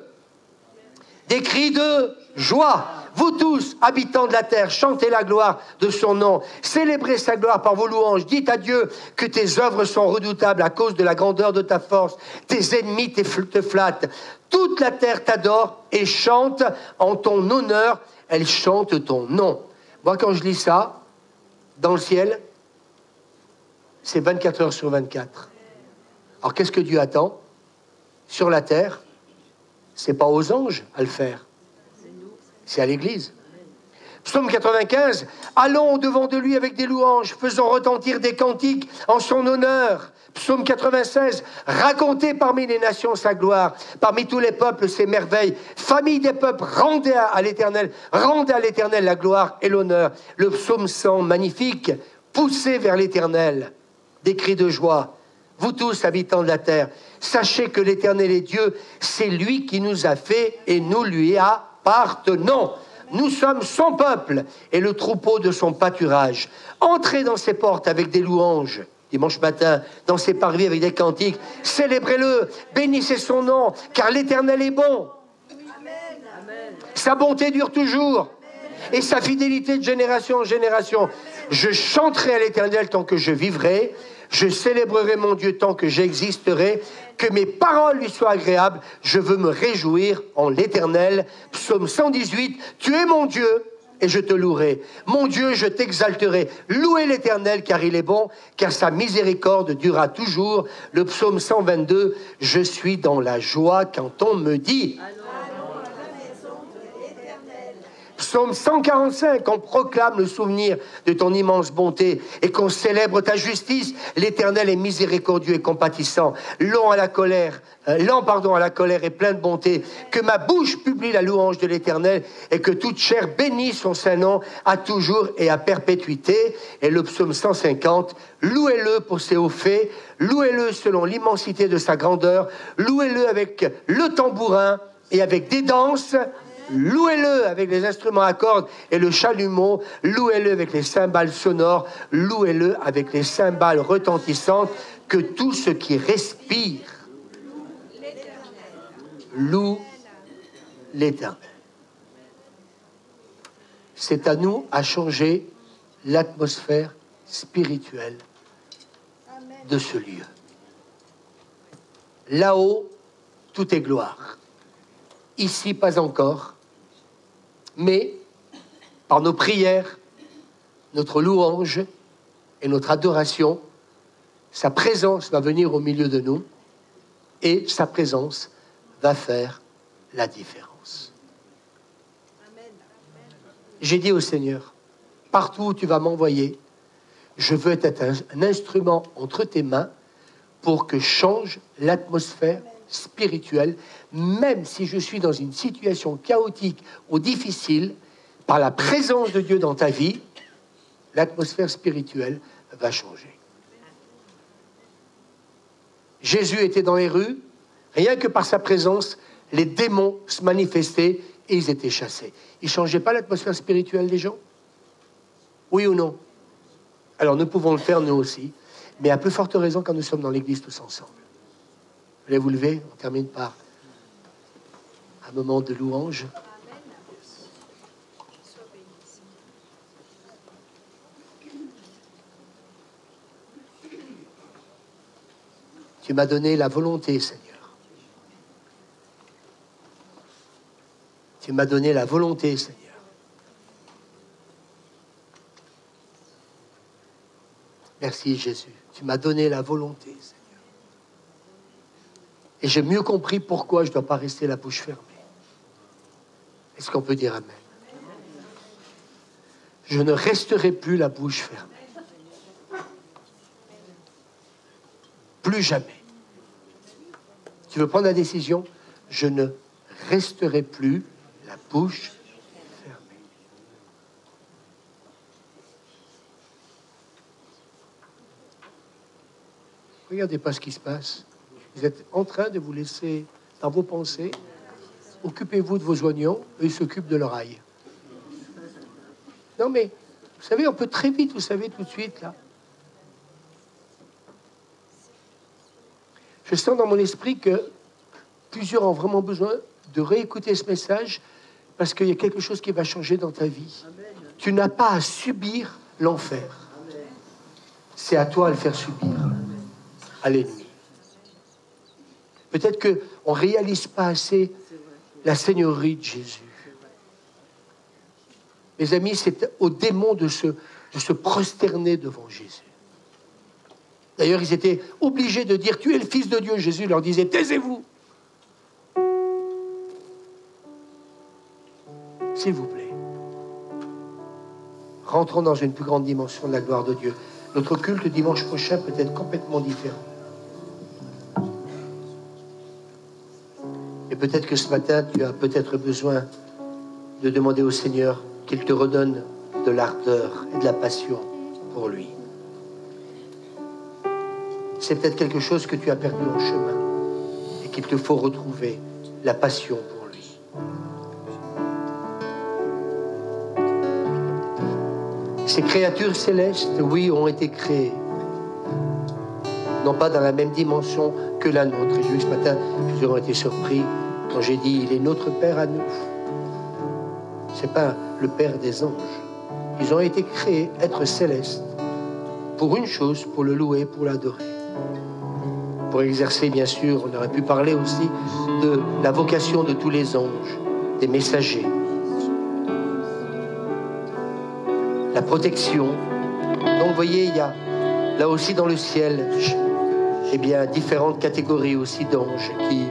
Speaker 1: Des cris de joie. Vous tous, habitants de la terre, chantez la gloire de son nom. Célébrez sa gloire par vos louanges. Dites à Dieu que tes œuvres sont redoutables à cause de la grandeur de ta force. Tes ennemis te flattent. Toute la terre t'adore et chante en ton honneur. Elle chante ton nom. Moi, quand je lis ça, dans le ciel, c'est 24 heures sur 24. Alors, qu'est-ce que Dieu attend? Sur la terre, c'est pas aux anges à le faire. C'est à l'église. Psaume 95, allons au-devant de lui avec des louanges, faisons retentir des cantiques en son honneur. Psaume 96, racontez parmi les nations sa gloire, parmi tous les peuples ses merveilles. Famille des peuples, rendez à l'Éternel la gloire et l'honneur. Le psaume 100, magnifique, poussez vers l'Éternel des cris de joie. Vous tous, habitants de la terre, sachez que l'Éternel est Dieu, c'est lui qui nous a fait et nous lui appartenons. Nous sommes son peuple et le troupeau de son pâturage. Entrez dans ses portes avec des louanges. Dimanche matin, dans ses parvis avec des cantiques. Célébrez-le, bénissez son nom, car l'Éternel est bon. Sa bonté dure toujours et sa fidélité de génération en génération. Je chanterai à l'Éternel tant que je vivrai. Je célébrerai mon Dieu tant que j'existerai, que mes paroles lui soient agréables. Je veux me réjouir en l'Éternel. Psaume 118, tu es mon Dieu et je te louerai. Mon Dieu, je t'exalterai. Louez l'Éternel car il est bon, car sa miséricorde durera toujours. Le psaume 122, je suis dans la joie quand on me dit... Psaume 145, on proclame le souvenir de ton immense bonté et qu'on célèbre ta justice. L'Éternel est miséricordieux et compatissant, lent à la colère et plein de bonté. Que ma bouche publie la louange de l'Éternel et que toute chair bénisse son saint nom à toujours et à perpétuité. Et le psaume 150, louez-le pour ses hauts faits, louez-le selon l'immensité de sa grandeur, louez-le avec le tambourin et avec des danses. Louez-le avec les instruments à cordes et le chalumeau. Louez-le avec les cymbales sonores. Louez-le avec les cymbales retentissantes. Que tout ce qui respire loue l'Éternel. C'est à nous à changer l'atmosphère spirituelle de ce lieu. Là-haut, tout est gloire. Ici, pas encore. Mais, par nos prières, notre louange et notre adoration, sa présence va venir au milieu de nous Et sa présence va faire la différence. J'ai dit au Seigneur, partout où tu vas m'envoyer, je veux être un instrument entre tes mains pour que change l'atmosphère spirituelle, même si je suis dans une situation chaotique ou difficile, par la présence de Dieu dans ta vie, l'atmosphère spirituelle va changer. Jésus était dans les rues, rien que par sa présence, les démons se manifestaient et ils étaient chassés. Il ne changeait pas l'atmosphère spirituelle des gens? Oui ou non? Alors nous pouvons le faire nous aussi, mais à plus forte raison quand nous sommes dans l'église tous ensemble. Voulez vous lever? On termine par un moment de louange. Tu m'as donné la volonté, Seigneur. Tu m'as donné la volonté, Seigneur. Merci, Jésus. Tu m'as donné la volonté, Seigneur. Et j'ai mieux compris pourquoi je ne dois pas rester la bouche fermée. Est-ce qu'on peut dire amen? Je ne resterai plus la bouche fermée. Plus jamais. Tu veux prendre la décision? Je ne resterai plus la bouche fermée. Regardez pas ce qui se passe. Vous êtes en train de vous laisser dans vos pensées. Occupez-vous de vos oignons, eux ils s'occupent de leur ail. Non mais, vous savez, on peut très vite, vous savez, tout de suite, là. Je sens dans mon esprit que plusieurs ont vraiment besoin de réécouter ce message parce qu'il y a quelque chose qui va changer dans ta vie. Amen. Tu n'as pas à subir l'enfer. C'est à toi de le faire subir à l'ennemi. Peut-être qu'on ne réalise pas assez la seigneurie de Jésus. Mes amis, c'est aux démons de se prosterner devant Jésus. D'ailleurs, ils étaient obligés de dire « Tu es le Fils de Dieu ». Jésus leur disait « Taisez-vous ». S'il vous plaît, rentrons dans une plus grande dimension de la gloire de Dieu. Notre culte dimanche prochain peut être complètement différent. Et peut-être que ce matin, tu as peut-être besoin de demander au Seigneur qu'il te redonne de l'ardeur et de la passion pour lui. C'est peut-être quelque chose que tu as perdu en chemin et qu'il te faut retrouver la passion pour lui. Ces créatures célestes, oui, ont été créées, non pas dans la même dimension que la nôtre. Et j'ai vu ce matin, plusieurs ont été surpris quand j'ai dit « Il est notre Père à nous ». C'est pas le Père des anges. Ils ont été créés, êtres célestes, pour une chose, pour le louer, pour l'adorer. Pour exercer, bien sûr, on aurait pu parler aussi de la vocation de tous les anges, des messagers. La protection. Donc, vous voyez, il y a là aussi dans le ciel, eh bien, différentes catégories aussi d'anges qui,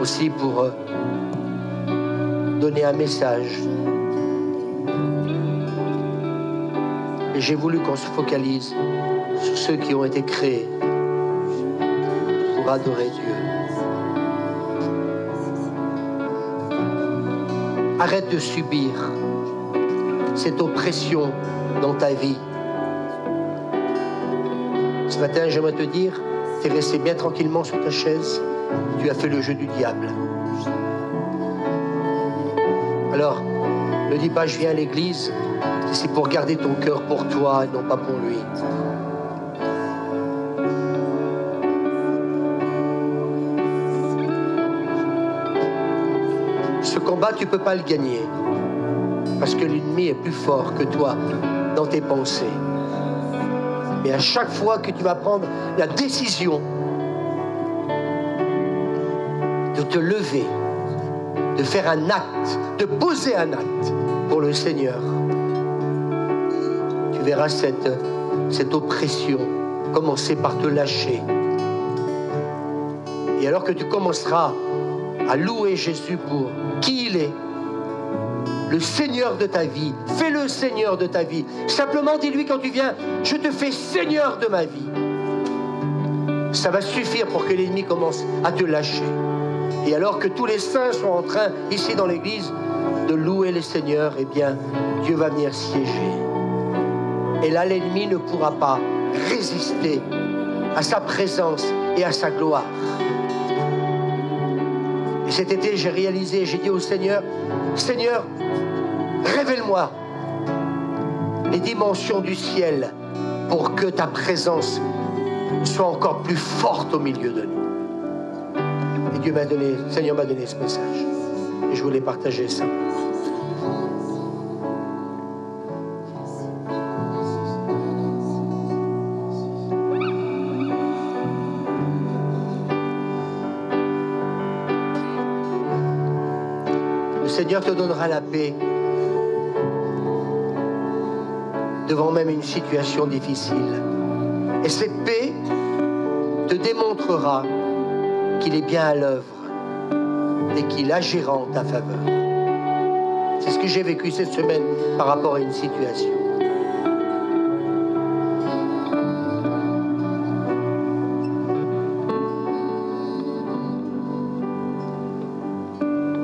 Speaker 1: aussi pour donner un message. Et j'ai voulu qu'on se focalise sur ceux qui ont été créés pour adorer Dieu. Arrête de subir cette oppression dans ta vie. Ce matin, j'aimerais te dire, tu es resté bien tranquillement sur ta chaise, tu as fait le jeu du diable. Alors, ne dis pas je viens à l'église, c'est pour garder ton cœur pour toi et non pas pour lui. Ce combat, tu ne peux pas le gagner parce que l'ennemi est plus fort que toi dans tes pensées. Mais à chaque fois que tu vas prendre la décision de te lever, de faire un acte, de poser un acte pour le Seigneur, tu verras cette oppression commencer par te lâcher. Et alors que tu commenceras à louer Jésus pour qui il est, le Seigneur de ta vie, fais-le Seigneur de ta vie. Simplement dis-lui quand tu viens, je te fais Seigneur de ma vie. Ça va suffire pour que l'ennemi commence à te lâcher. Et alors que tous les saints sont en train, ici dans l'église, de louer le Seigneur, eh bien, Dieu va venir siéger. Et là, l'ennemi ne pourra pas résister à sa présence et à sa gloire. Et cet été, j'ai réalisé, j'ai dit au Seigneur, Seigneur, révèle-moi les dimensions du ciel pour que ta présence soit encore plus forte au milieu de nous. Et Dieu m'a donné, le Seigneur m'a donné ce message. Et je voulais partager ça. Le Seigneur te donnera la paix devant même une situation difficile. Et cette paix te démontrera qu'il est bien à l'œuvre et qu'il agira en ta faveur. C'est ce que j'ai vécu cette semaine par rapport à une situation.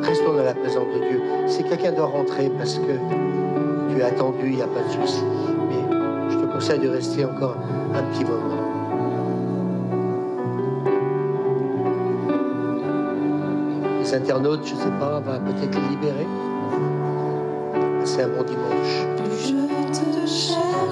Speaker 1: Restons dans la présence de Dieu. Si quelqu'un doit rentrer parce que tu as attendu, il n'y a pas de souci. Mais je te conseille de rester encore un petit moment. Les internautes, je ne sais pas, va peut-être les libérer. C'est un bon dimanche.
Speaker 4: Je te cherche.